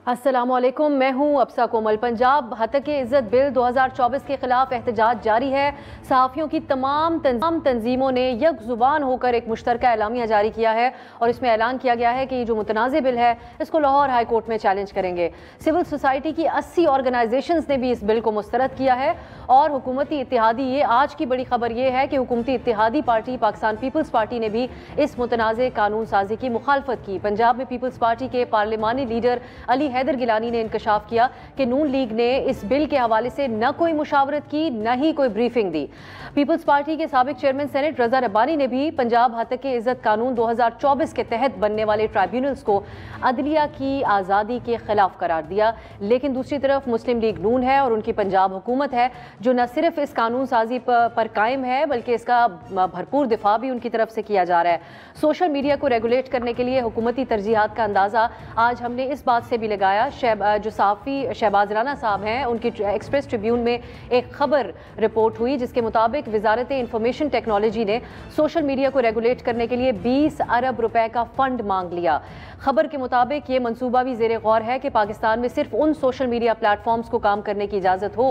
अस्सलामुअलैकुम, मैं हूं अब्सा कोमल। पंजाब हतके इज़्ज़त बिल 2024 के खिलाफ एहतजाज जारी है। सहाफ़ियों की तमाम तंजीमों ने यक ज़ुबान होकर एक मुश्तरका एलामिया जारी किया है और इसमें ऐलान किया गया है कि ये जो मुतनाज़ बिल है इसको लाहौर हाई कोर्ट में चैलेंज करेंगे। सिविल सोसाइटी की 80 ऑर्गेनाइजेशंस ने भी इस बिल को मुस्तरद किया है और हुकूमती इत्तेहादी, ये आज की बड़ी खबर ये है कि हुकूमती इत्तेहादी पार्टी पाकिस्तान पीपल्स पार्टी ने भी इस मुतनाज़ कानून साजी की मुखालफत की। पंजाब में पीपल्स पार्टी के पार्लिमानी लीडर अली हैदर गिलानी ने इंकशाफ किया कि नून लीग ने इस बिल के हवाले से न कोई मुशावरत की, न ही कोई ब्रीफिंग दी। पीपल्स पार्टी के साबिक चेयरमैन सेनेट रजा रब्बानी ने भी पंजाब हतके इज़्ज़त कानून 2024 के तहत बनने वाले ट्राइब्यूनल्स को अदलिया की आज़ादी के खिलाफ करार दिया। लेकिन दूसरी तरफ मुस्लिम लीग नून है और उनकी पंजाब हुकूमत है जो न सिर्फ इस कानून साजी पर कायम है बल्कि इसका भरपूर दिफा भी उनकी तरफ से किया जा रहा है। सोशल मीडिया को रेगुलेट करने के लिए हुकूमती तरजीहात का अंदाज़ा आज हमने इस बात से भी लगाया। जो सहाफ़ी शहबाज राना साहब हैं, उनकी एक्सप्रेस ट्रिब्यून में एक खबर रिपोर्ट हुई जिसके मुताबिक वजारत इंफॉर्मेशन टेक्नोलॉजी ने सोशल मीडिया को रेगुलेट करने के लिए 20 अरब रुपए का फंड मांग लिया। खबर के मुताबिक ये मंसूबा भी ज़ेरे गौर है कि पाकिस्तान में सिर्फ उन सोशल मीडिया प्लेटफॉर्म्स को काम करने की इजाज़त हो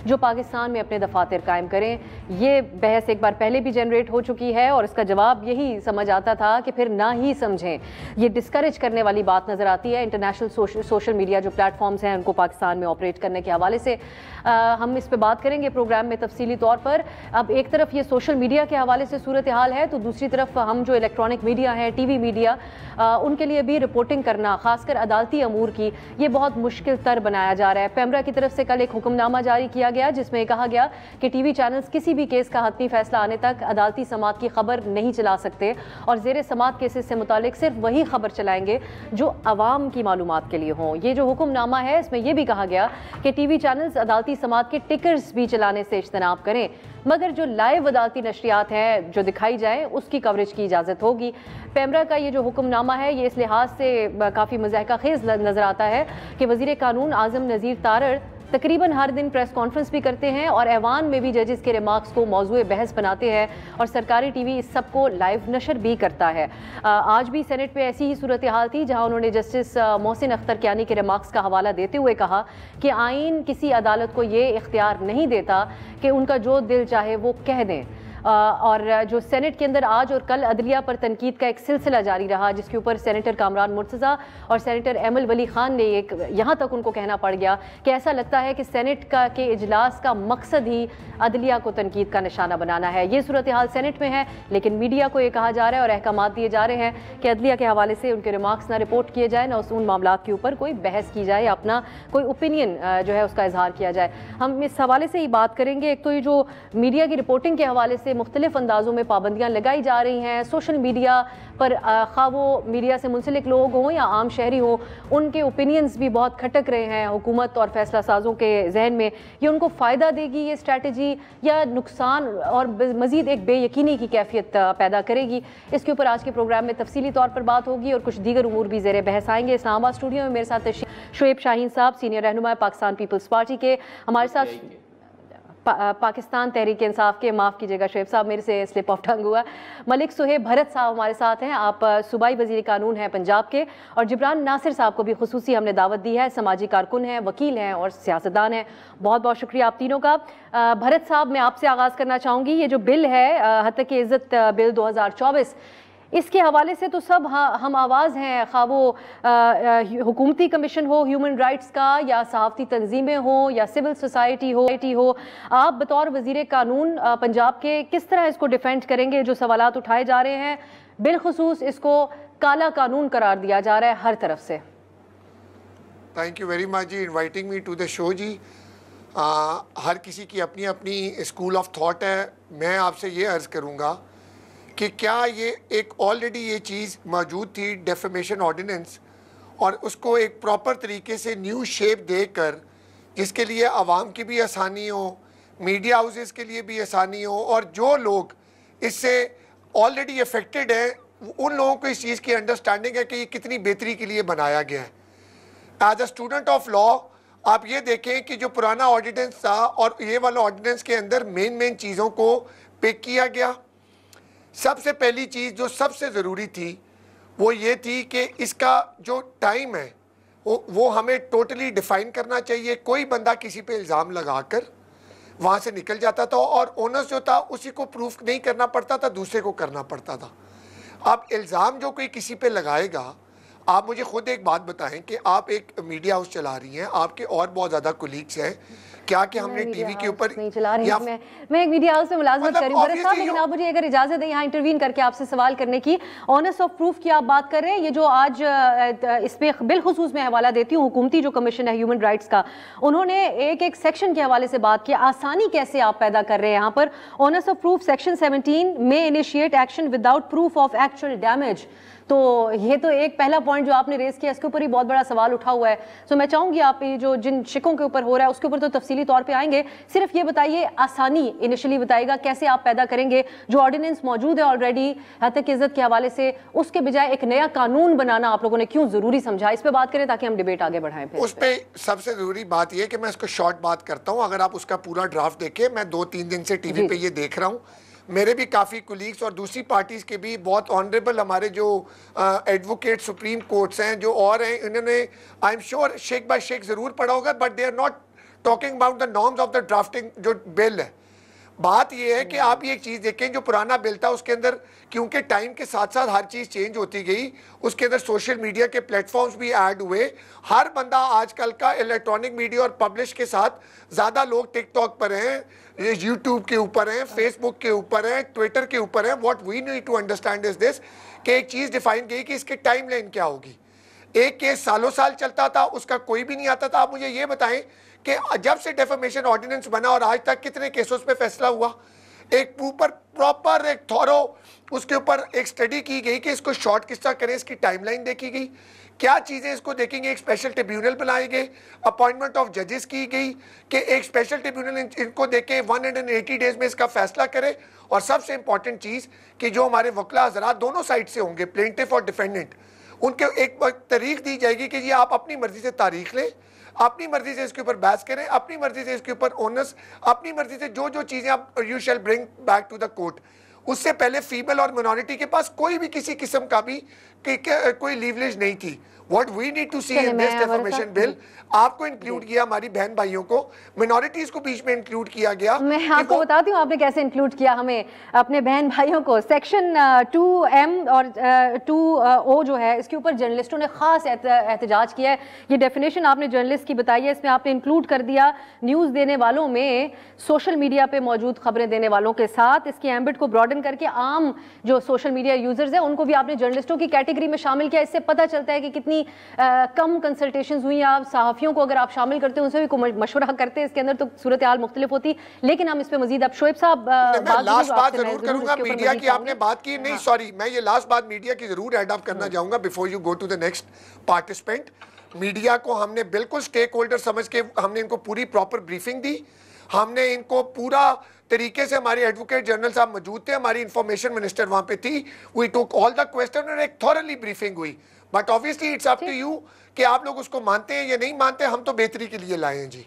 जो पाकिस्तान में अपने दफातर कायम करें। ये बहस एक बार पहले भी जनरेट हो चुकी है और इसका जवाब यही समझ आता था कि फिर ना ही समझें। ये डिस्करेज करने वाली बात नज़र आती है। इंटरनेशनल सोशल मीडिया जो प्लेटफॉर्म्स हैं उनको पाकिस्तान में ऑपरेट करने के हवाले से हम इस पर बात करेंगे प्रोग्राम में तफसीली तौर पर। अब एक तरफ ये सोशल मीडिया के हवाले से सूरत हाल है तो दूसरी तरफ हम जो इलेक्ट्रॉनिक मीडिया है, टीवी मीडिया, उनके लिए भी रिपोर्टिंग करना, खासकर अदालती अमूर की, ये बहुत मुश्किल तर बनाया जा रहा है। पैमरा की तरफ से कल एक हुक्मनामा जारी किया गया जिसमें कहा गया कि टीवी चैनल्स किसी भी केस का हतमी फैसला आने तक अदालती समात की खबर नहीं चला सकते और जेर समात केसेस से मुतालिक सिर्फ वही खबर चलाएंगे जो अवाम की मालूमात के लिए हों। ये जो हुक्मनामा है इसमें यह भी कहा गया कि टीवी चैनल्स अदालती समात के टिकर्स भी चलाने से इज्तनाब करें, मगर जो लाइव अदालती नशरियात हैं जो दिखाई जाए उसकी कवरेज की इजाज़त होगी। पैमरा का ये जो हुक्मनामा है ये इस लिहाज से काफ़ी मज़ाहिका खेज़ नज़र आता है कि वज़ीर कानून आज़म नज़ीर तारड़ तकरीबन हर दिन प्रेस कॉन्फ्रेंस भी करते हैं और ऐवान में भी जजेस के रिमार्क्स को मौजूए बहस बनाते हैं और सरकारी टीवी इस सब को लाइव नशर भी करता है। आज भी सेनेट में ऐसी ही सूरत हाल थी जहां उन्होंने जस्टिस मोहसिन अख्तर कियानी के रिमार्क्स का हवाला देते हुए कहा कि आइन किसी अदालत को ये इख्तियार नहीं देता कि उनका जो दिल चाहे वो कह दें। और जो सेनेट के अंदर आज और कल अदलिया पर तनकीद का एक सिलसिला जारी रहा जिसके ऊपर सेनेटर कामरान मुर्तज़ा और सेनेटर एमल वली खान ने एक यहाँ तक उनको कहना पड़ गया कि ऐसा लगता है कि सेनेट के इजलास का मकसद ही अदलिया को तनकीद का निशाना बनाना है। ये सूरत हाल सेनेट में है, लेकिन मीडिया को ये कहा जा रहा है और अहकामात दिए जा रहे हैं कि अदलिया के हवाले से उनके रिमार्क्स ना रिपोर्ट किए जाए, ना उन मामला के ऊपर कोई बहस की जाए, अपना कोई ओपिनियन जो है उसका इजहार किया जाए। हम इस हवाले से ही बात करेंगे। एक तो ये जो मीडिया की रिपोर्टिंग के हवाले से मुख्तलिफ अंदाजों में पाबंदियां लगाई जा रही हैं सोशल मीडिया पर, खा वो मीडिया से मुंसलिक लोग हों या आम शहरी हों, उनके ओपिनियंस भी बहुत खटक रहे हैं हुकूमत और फैसला साजों के जहन में। ये उनको फ़ायदा देगी ये स्ट्रैटेजी या नुकसान और मज़ीद एक बेयकीनी की कैफियत पैदा करेगी? इसके ऊपर आज के प्रोग्राम में तफसीली तौर पर बात होगी और कुछ दीगर उमूर भी ज़ेरे बहस आएंगे। इस्लामाबाद स्टूडियो में मेरे साथ शुएब शाहीन साहब, सीनियर रहनुमा पाकिस्तान पीपल्स पार्टी के, हमारे साथ पाकिस्तान तहरीक इंसाफ के, माफ़ कीजिएगा शुएब साहब मेरे से स्लिप ऑफ टंग हुआ, मलिक सुहेब भरत साहब हमारे साथ हैं, आप सूबाई वज़ीर कानून हैं पंजाब के, और जिब्रान नासिर साहब को भी खुसूसी हमने दावत दी है, समाजी कारकुन हैं, वकील हैं और सियासतदान हैं। बहुत बहुत शुक्रिया आप तीनों का। भरत साहब, मैं आपसे आगाज़ करना चाहूँगी। ये जो बिल है हतके इज़्ज़त बिल 2024, इसके हवाले से तो सब हम आवाज़ हैं, खा वो हुकूमती कमीशन हो ह्यूमन राइट्स का या सहाफ़ती तंजीमें हो या सिविल सोसाइटी हो। आप बतौर वज़ीर कानून पंजाब के किस तरह इसको डिफेंड करेंगे? जो सवालात उठाए जा रहे हैं, बिलखुसूस इसको काला कानून करार दिया जा रहा है हर तरफ से। थैंक यू वेरी मच जी inviting me to the show जी। हर किसी की अपनी अपनी स्कूल ऑफ थॉट है। मैं आपसे ये अर्ज़ करूँगा कि क्या ये एक ऑलरेडी ये चीज़ मौजूद थी डेफेमेशन ऑर्डिनेंस, और उसको एक प्रॉपर तरीके से न्यू शेप देकर जिसके लिए आवाम की भी आसानी हो, मीडिया हाउसेस के लिए भी आसानी हो, और जो लोग इससे ऑलरेडी अफेक्टेड हैं उन लोगों को इस चीज़ की अंडरस्टैंडिंग है कि ये कितनी बेहतरी के लिए बनाया गया है। As a student of law आप ये देखें कि जो पुराना ऑर्डिनेंस था और ये वाला ऑर्डिनेंस के अंदर मेन चीज़ों को पिक किया गया। सबसे पहली चीज़ जो सबसे ज़रूरी थी वो ये थी कि इसका जो टाइम है वो हमें टोटली डिफाइन करना चाहिए। कोई बंदा किसी पे इल्ज़ाम लगाकर वहाँ से निकल जाता था और ओनर्स जो था उसी को प्रूफ नहीं करना पड़ता था, दूसरे को करना पड़ता था। अब इल्ज़ाम जो कोई किसी पे लगाएगा, आप मुझे खुद एक बात बताएं कि आप एक मीडिया हाउस चला रही हैं, आपके और बहुत ज़्यादा कोलीग्स हैं, क्या कि हमने टीवी के ऊपर नहीं चला रही हूं, मैं एक मीडिया हाउस में मुलाजमत कर रही हूं साहब, लेकिन आप मुझे अगर इजाजत दें यहाँ इंटरवीन करके आपसे सवाल करने की, ऑनेस्ट ऑफ प्रूफ की आप बात कर रहे हैं। ये जो आज इस पे बिलखुसूस मैं हवाला देती हूँ, हुकूमती जो कमीशन है ह्यूमन राइट्स का, उन्होंने एक एक सेक्शन के हवाले से बात की, आसानी कैसे आप पैदा कर रहे हैं यहाँ पर। ऑनेस्ट ऑफ प्रूफ सेक्शन 17 में initiate action without proof of actual damage. तो ये तो एक पहला पॉइंट जो आपने रेज किया, इसके ऊपर ही बहुत बड़ा सवाल उठा हुआ है। सो मैं चाहूंगी आप ये जो जिन शिकों के ऊपर हो रहा है उसके ऊपर तो तफसीली तौर पे आएंगे, सिर्फ ये बताइए आसानी इनिशियली बताइएगा कैसे आप पैदा करेंगे। जो ऑर्डिनेंस मौजूद है ऑलरेडी हत्या की इज्जत के हवाले से, उसके बजाय एक नया कानून बनाना आप लोगों ने क्यों जरूरी समझा? इस पे बात करें ताकि हम डिबेट आगे बढ़ाएं। उस पर सबसे जरूरी बात यह कि मैं इसको शॉर्ट बात करता हूँ। अगर आप उसका पूरा ड्राफ्ट देखें, मैं 2-3 दिन से टीवी पे ये देख रहा हूँ, मेरे भी काफ़ी कुलीग्स और दूसरी पार्टीज़ के भी बहुत ऑनरेबल हमारे जो एडवोकेट सुप्रीम कोर्ट्स हैं जो और हैं, इन्होंने I am sure shake by shake ज़रूर पढ़ा होगा, but they are not talking about the norms of the drafting जो बिल है। बात यह है कि आप ये एक चीज़ देखें, जो पुराना बिल था उसके अंदर क्योंकि टाइम के साथ साथ हर चीज़ चेंज होती गई, उसके अंदर सोशल मीडिया के प्लेटफॉर्म्स भी ऐड हुए। हर बंदा आजकल का इलेक्ट्रॉनिक मीडिया और पब्लिश के साथ, ज़्यादा लोग टिकटॉक पर हैं, यूट्यूब के ऊपर हैं, फेसबुक के ऊपर हैं, ट्विटर के ऊपर हैं। What we need to understand is this कि एक चीज़ डिफाइन गई कि इसकी टाइम लाइन क्या होगी। एक केस सालों साल चलता था, उसका कोई भी नहीं आता था। आप मुझे ये बताएं कि जब से डेफेमेशन ऑर्डिनेंस बना और आज तक कितने केसों पे फैसला हुआ? एक ऊपर प्रॉपर एक थॉरो उसके ऊपर एक स्टडी की गई कि इसको शॉर्ट किस तरह करें, इसकी टाइमलाइन देखी गई, क्या चीज़ें इसको देखेंगे। एक स्पेशल ट्रिब्यूनल बनाए गए, अपॉइंटमेंट ऑफ जजेस की गई कि एक स्पेशल ट्रिब्यूनल इनको देखे 180 डेज में इसका फैसला करे। और सबसे इंपॉर्टेंट चीज़ कि जो हमारे वकला हज़रात दोनों साइड से होंगे, प्लेंटिफ और डिफेंडेंट, उनके एक तारीख दी जाएगी कि जी आप अपनी मर्जी से तारीख लें, अपनी मर्जी से इसके ऊपर बहस करें, अपनी मर्जी से इसके ऊपर ओनर्स, अपनी मर्जी से जो जो चीज़ें आप you shall bring back to the court. उससे पहले फीमेल और मिनॉरिटी के पास कोई भी किसी किस्म का भी कोई लीवरेज नहीं थी। What we need to see in this defamation bill, आपको इंक्लूड किया, हमारी बहन भाइयों को, मिनॉरिटीज को बीच में इंक्लूड किया गया। मैं आपको बताती हूँ आपने कैसे इंक्लूड किया हमें, अपने बहन भाइयों को। सेक्शन 2M और 2O जो है, इसके ऊपर जर्नलिस्टों ने खास एहतजाज किया है। ये डेफिनेशन आपने जर्नलिस्ट की बताई है, इसमें आपने इंक्लूड कर दिया न्यूज़ देने वालों में सोशल मीडिया पे मौजूद खबरें देने वालों के साथ, इसकी एम्बिट को ब्रॉडन करके आम जो सोशल मीडिया यूजर्स हैं उनको भी आपने जर्नलिस्टों की कैटेगरी में शामिल किया। इससे पता चलता है कि कितनी कम कंसल्टेशंस हुई। आप सहाफ़ियों को अगर आप शामिल करते हैं, उनसे भी मशवरा करते हैं, इसके अंदर तो सूरत हाल मुख्तलिफ होती। लेकिन हम इस पे मजीद, अब शोएब साहब लास्ट बात जरूर करूंगा। मीडिया की आपने बात की, नहीं सॉरी, मैं ये लास्ट बात मीडिया की जरूर एड अप करना चाहूंगा before you go to the next participant. Media को हमने बिल्कुल स्टेक होल्डर समझ के हमने इनको पूरी प्रॉपर ब्रीफिंग दी, हमने इनको पूरा तरीके से, हमारे एडवोकेट जनरल साहब मौजूद थे, हमारी इंफॉर्मेशन मिनिस्टर वहां पे थी, we took all the question और एक थॉरली ब्रीफिंग हुई। But obviously it's up to you कि आप लोग उसको मानते हैं या नहीं मानते, हम तो बेहतरी के लिए लाए हैं जी।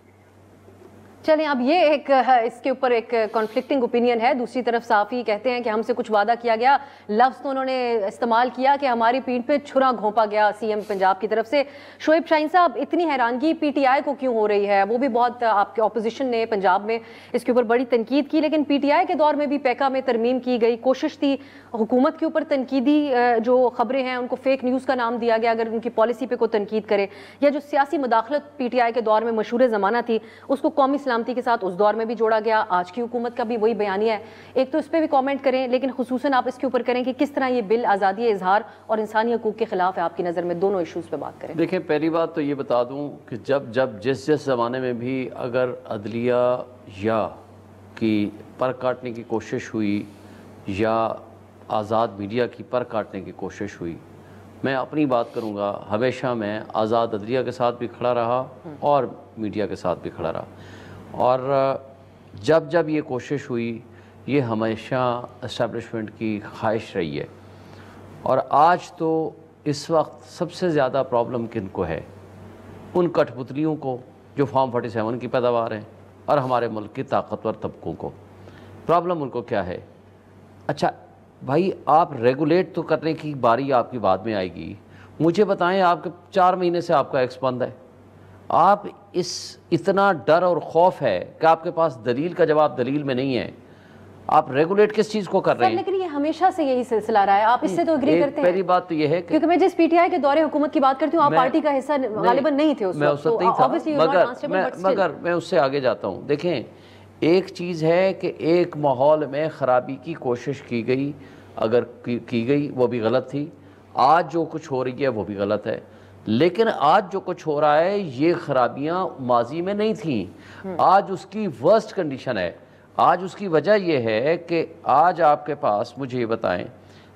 चलें, अब ये एक इसके ऊपर एक कॉन्फ्लिक्टिंग ओपिनियन है। दूसरी तरफ साफ़ी कहते हैं कि हमसे कुछ वादा किया गया, लफ्ज़ तो उन्होंने इस्तेमाल किया कि हमारी पीठ पे छुरा घोंपा गया सीएम पंजाब की तरफ से। शोएब शाहीन साहब, इतनी हैरानगी पीटीआई को क्यों हो रही है? वो भी बहुत, आपके ऑपोजिशन ने पंजाब में इसके ऊपर बड़ी तनकीद की, लेकिन पीटीआई के दौर में भी पैका में तरमीम की गई, कोशिश थी हुकूमत के ऊपर तनकीदी जो खबरें हैं उनको फेक न्यूज़ का नाम दिया गया अगर उनकी पॉलिसी पे कोई तनकीद करे, या जो सियासी मुदाखलत पीटीआई के दौर में मशहूर ज़माना थी उसको कौमी सलामती के साथ उस दौर में भी जोड़ा गया। आज की हुकूमत का भी वही बयानिया है। एक तो इस पर भी कमेंट करें, लेकिन खुसूसन आप इसके ऊपर करें कि किस तरह ये बिल आज़ादी इजहार और इंसानी हकूक़ के खिलाफ है आपकी नज़र में। दोनों इशूज़ पे बात करें। देखें, पहली बात तो ये बता दूं कि जब जिस ज़माने में भी अगर अदलिया या की पर काटने की कोशिश हुई या आज़ाद मीडिया की पर काटने की कोशिश हुई, मैं अपनी बात करूंगा, हमेशा मैं आज़ाद अदलिया के साथ भी खड़ा रहा और मीडिया के साथ भी खड़ा रहा। और जब जब ये कोशिश हुई, ये हमेशा इस्टेब्लिशमेंट की ख्वाहिश रही है। और आज तो इस वक्त सबसे ज़्यादा प्रॉब्लम किन को है? उन कठपुतलियों को जो फॉर्म 47 की पैदावार हैं और हमारे मुल्क के ताकतवर तबकों को। प्रॉब्लम उनको क्या है? अच्छा भाई, आप रेगुलेट तो करने की बारी आपकी बाद में आएगी, मुझे बताएं, आपके 4 महीने से आपका एक्स बंद है, आप इतना डर और खौफ है कि आपके पास दलील का जवाब दलील में नहीं है, आप रेगुलेट किस चीज को कर रहे हैं? लेकिन ये हमेशा से यही सिलसिला रहा है, आप इससे तो एग्री करते हैं? पहली बात तो ये है क्योंकि मैं जिस पीटीआई के दौरे हुकूमत की बात करती हूँ, आप पार्टी का हिस्सा गालिबन नहीं थे उस वक्त, तो ऑब्वियसली मगर मैं उससे आगे जाता हूँ। देखें, एक चीज़ है कि एक माहौल में ख़राबी की कोशिश की गई, अगर की गई वो भी गलत थी। आज जो कुछ हो रही है वो भी गलत है, लेकिन आज जो कुछ हो रहा है ये खराबियाँ माजी में नहीं थी, आज उसकी वर्स्ट कंडीशन है। आज उसकी वजह यह है कि आज आपके पास, मुझे ये बताएं,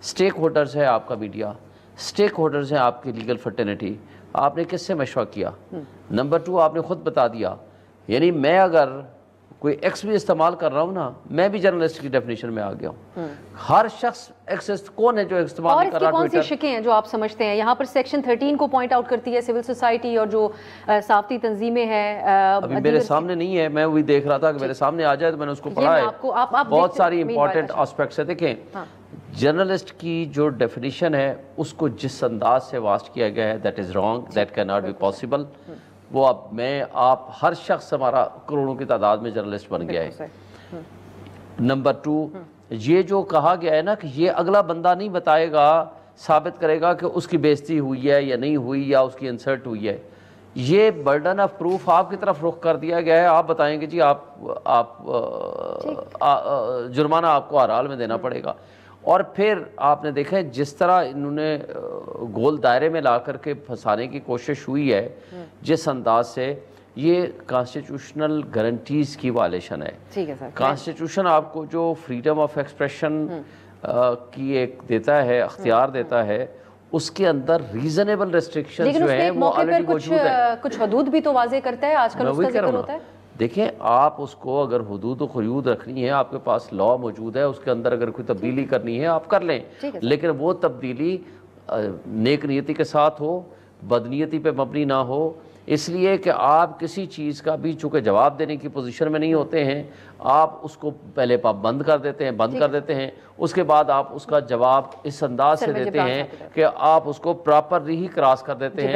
स्टेक होल्डर्स है आपका मीडिया, स्टेक होल्डर्स हैं आपकी लीगल फर्टेनिटी, आपने किससे मशवरा किया? नंबर 2, आपने ख़ुद बता दिया, यानी मैं अगर कोई एक्स भी इस्तेमाल कर रहा हूँ ना, मैं भी जर्नलिस्ट की डेफिनेशन में आ गया हूँ। हर शख्स एक्स कौन है जो इस्तेमाल नहीं कर रहा? कौन सी शिकें हैं जो आप समझते हैं? यहाँ पर सेक्शन 13 को पॉइंट आउट करती है सिविल सोसाइटी और जो साफ्ती तंजीमें हैं। अभी मेरे सामने नहीं है, मैं वही देख रहा था कि मेरे सामने आ जाए तो मैंने उसको पढ़ा है। बहुत सारी इंपॉर्टेंट एस्पेक्ट्स है। देखें, जर्नलिस्ट की जो डेफिनेशन है उसको जिस अंदाज से वास्ट किया गया है, that is wrong, that can not be possible. वो आप हर शख्स हमारा करोड़ों की तादाद में जर्नलिस्ट बन गया है। नंबर 2, ये जो कहा गया है ना कि ये अगला बंदा नहीं बताएगा, साबित करेगा कि उसकी बेइज्जती हुई है या नहीं हुई या उसकी इंसल्ट हुई है, ये बर्डन ऑफ प्रूफ आपकी तरफ रुख कर दिया गया है। आप बताएंगे जी आप जुर्माना आपको हर हाल में देना पड़ेगा। और फिर आपने देखा है जिस तरह इन्होंने गोल दायरे में ला करके फंसाने की कोशिश हुई है, जिस अंदाज से, ये कॉन्स्टिट्यूशनल गारंटीज़ की वायलेशन है। ठीक है सर। कॉन्स्टिट्यूशन आपको जो फ्रीडम ऑफ एक्सप्रेशन की एक देता है, अख्तियार देता है, उसके अंदर रीजनेबल रेस्ट्रिक्शंस जो हैं वो ऑलरेडी मौजूद है। कुछ हदूद भी तो वाजे करता है, आजकल उसका जिक्र होता है। देखें, आप उसको अगर हुदूद खुयूद रखनी है, आपके पास लॉ मौजूद है, उसके अंदर अगर कोई तब्दीली करनी है आप कर लें, लेकिन वो तब्दीली नेक नीयती के साथ हो, बदनीयती पे मबनी ना हो। इसलिए कि आप किसी चीज़ का भी चूँकि जवाब देने की पोजीशन में नहीं होते हैं, आप उसको पहले बंद कर देते हैं, उसके बाद आप उसका जवाब इस अंदाज से देते हैं कि आप उसको प्रॉपरली ही क्रॉस कर देते हैं।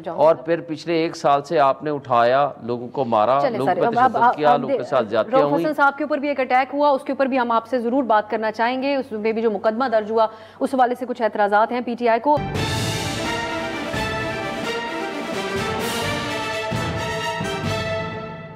और फिर पिछले 1 साल से आपने उठाया, लोगों को मारा, लोगों पर तशद्दुद किया, लोगों के साथ ज्यादतियां हुई। हसन साहब के ऊपर भी एक अटैक हुआ, उसके ऊपर भी हम आपसे ज़रूर बात करना चाहेंगे। उसमें भी जो मुकदमा दर्ज हुआ उस हवाले से कुछ एतराज़ात हैं पीटीआई को।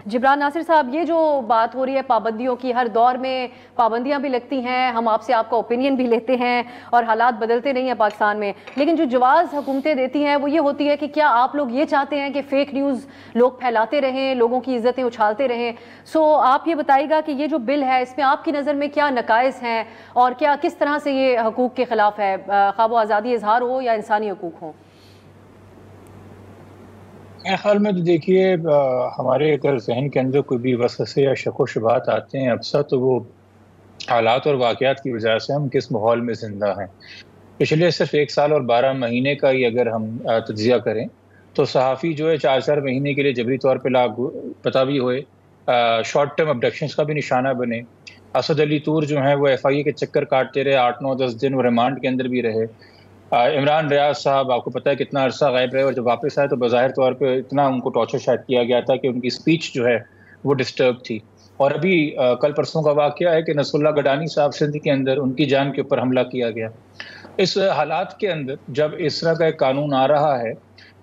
जिब्रान नासिर साहब, ये जो बात हो रही है पाबंदियों की, हर दौर में पाबंदियां भी लगती हैं, हम आपसे आपका ओपिनियन भी लेते हैं और हालात बदलते नहीं हैं पाकिस्तान में, लेकिन जो जवाज़ हुकूमतें देती हैं वो ये होती है कि क्या आप लोग ये चाहते हैं कि फ़ेक न्यूज़ लोग फैलाते रहें, लोगों की इज़्ज़तें उछालते रहें? सो आप ये बताइएगा कि ये जो बिल है इसमें आपकी नज़र में क्या नकाइस हैं और क्या किस तरह से ये हकूक़ के ख़िलाफ़ है, ख़्वाह वो आज़ादी इज़हार हो या इंसानी हकूक़ हो? मेरे ख्याल में तो देखिए, हमारे अगर जहन के अंदर कोई भी वसवसे या शक व शुबहात आते हैं अक्सर, तो वो हालात और वाक़यात की वजह से हम किस माहौल में ज़िंदा हैं। पिछले सिर्फ 1 साल और 12 महीने का ही अगर हम तज्ज़िया करें तो सहाफ़ी जो है 4-4 महीने के लिए जबरी तौर पर लापता भी हुए, शॉर्ट टर्म अबडक्शंस का भी निशाना बने। असद अली तूर जो हैं वो FIA के चक्कर काटते रहे, 8-9-10 दिन वो रिमांड के अंदर भी रहे। इमरान रियाज साहब, आपको पता है कितना अरसा गायब रहे, और जब वापस आए तो बज़ाहिर तौर पे इतना उनको टॉर्चर शायद किया गया था कि उनकी स्पीच जो है वो डिस्टर्ब थी। और अभी कल परसों का वाक़या है कि नसरुल्लाह गडानी साहब सिंध के अंदर उनकी जान के ऊपर हमला किया गया। इस हालात के अंदर जब इस तरह का एक कानून आ रहा है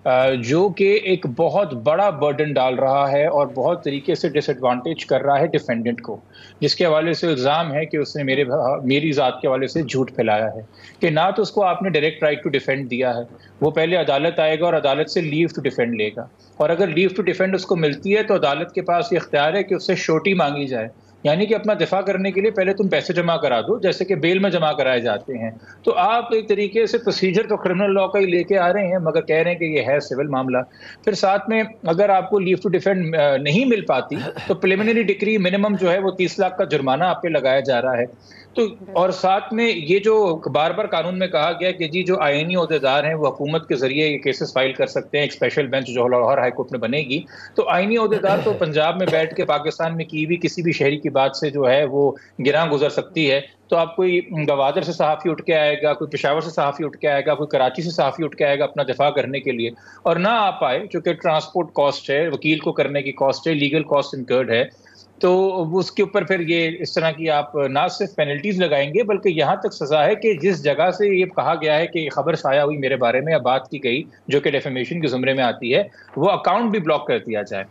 जो कि एक बहुत बड़ा बर्डन डाल रहा है और बहुत तरीके से डिसएडवांटेज कर रहा है डिफेंडेंट को, जिसके हवाले से इल्ज़ाम है कि उसने मेरी ज़ात के हवाले से झूठ फैलाया है, कि ना तो उसको आपने डायरेक्ट राइट टू डिफेंड दिया है, वो पहले अदालत आएगा और अदालत से लीव टू डिफेंड लेगा, और अगर लीव टू डिफेंड उसको मिलती है तो अदालत के पास ये इख्तियार है कि उससे श्योरिटी मांगी जाए, यानी कि अपना दिफा करने के लिए पहले तुम पैसे जमा करा दो, जैसे कि बेल में जमा कराए जाते हैं। तो आप एक तरीके से प्रोसीजर तो क्रिमिनल लॉ का ही लेके आ रहे हैं, मगर कह रहे हैं कि ये है सिविल मामला। फिर साथ में अगर आपको लीव टू डिफेंड नहीं मिल पाती तो प्रिलिमिनरी डिक्री मिनिमम जो है वो 30 लाख का जुर्माना आप पे लगाया जा रहा है। तो और साथ में ये जो बार बार कानून में कहा गया कि जी जो आईनी ओहदेदार हैं वो हुकूमत के जरिए ये केसेस फाइल कर सकते हैं, एक स्पेशल बेंच जो लाहौर हाई कोर्ट में बनेगी, तो आईनी ओहदेदार तो पंजाब में बैठ के पाकिस्तान में की भी किसी भी शहरी की बात से जो है वो गिरां गुजर सकती है। तो आप कोई गवादर से सहाफ़ी उठ के आएगा, कोई पेशावर से सहाफ़ी उठ के आएगा, कोई कराची से सहाफ़ी उठ के आएगा अपना दिफा करने के लिए, और ना आ पाए चूँकि ट्रांसपोर्ट कॉस्ट है, वकील को करने की कॉस्ट है, लीगल कॉस्ट इनकर्ड है, तो उसके ऊपर फिर ये इस तरह की आप ना सिर्फ पेनल्टीज लगाएंगे बल्कि यहाँ तक सजा है कि जिस जगह से ये कहा गया है कि खबर शाया हुई मेरे बारे में या बात की गई जो कि डेफेमेशन के जुमरे में आती है, वो अकाउंट भी ब्लॉक कर दिया जाए।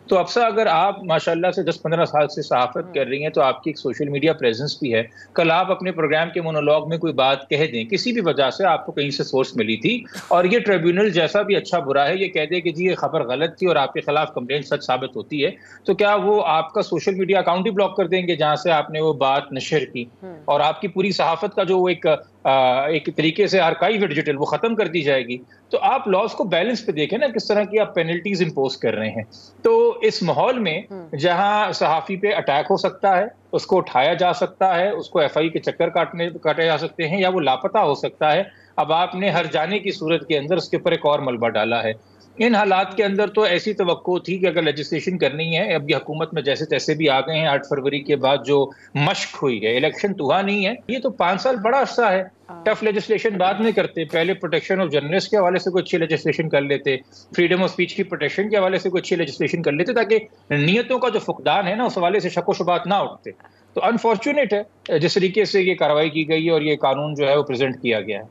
तो अफसा अगर आप माशाल्लाह से 10-15 साल से सहाफत कर रही हैं तो आपकी एक सोशल मीडिया प्रेजेंस भी है, कल आप अपने प्रोग्राम के मोनोलॉग में कोई बात कह दें, किसी भी वजह से आपको कहीं से सोर्स मिली थी और ये ट्रिब्यूनल जैसा भी अच्छा बुरा है ये कह दे कि जी ये खबर गलत थी और आपके खिलाफ कंप्लेंट सच साबित होती है, तो क्या वो आपका सोशल मीडिया अकाउंट ही ब्लॉक कर देंगे जहां से आपने वो बात नशर की और आपकी पूरी सहाफत का जो एक तरीके से आर्काइव डिजिटल वो खत्म कर दी जाएगी? तो आप लॉस को बैलेंस पे देखें ना, किस तरह की आप पेनल्टीज इंपोज कर रहे हैं। तो इस माहौल में जहां सहाफी पे अटैक हो सकता है, उसको उठाया जा सकता है, उसको एफआई के चक्कर काटे जा सकते हैं या वो लापता हो सकता है, अब आपने हर जाने की सूरत के अंदर उसके ऊपर एक और मलबा डाला है। इन हालात के अंदर तो ऐसी तवक्को थी कि अगर लेजिस्लेशन करनी है, अब ये हुकूमत में जैसे तैसे भी आ गए हैं, 8 फरवरी के बाद जो मश्क हुई है, इलेक्शन तो हुआ नहीं है, ये तो 5 साल बड़ा अरसा है। टफ लेजिस्लेशन बाद में करते, पहले प्रोटेक्शन ऑफ जर्नलिस्ट के हवाले से कोई अच्छी लेजिस्लेशन कर लेते, फ्रीडम ऑफ स्पीच की प्रोटेक्शन के हवाले से कोई अच्छी लेजिस्लेशन कर लेते, ताकि नीयतों का जो फुकदान है ना उस हवाले से शक व शुबात ना उठते। तो अनफॉर्चुनेट है जिस तरीके से ये कार्रवाई की गई है और ये कानून जो है वो प्रेजेंट किया गया है।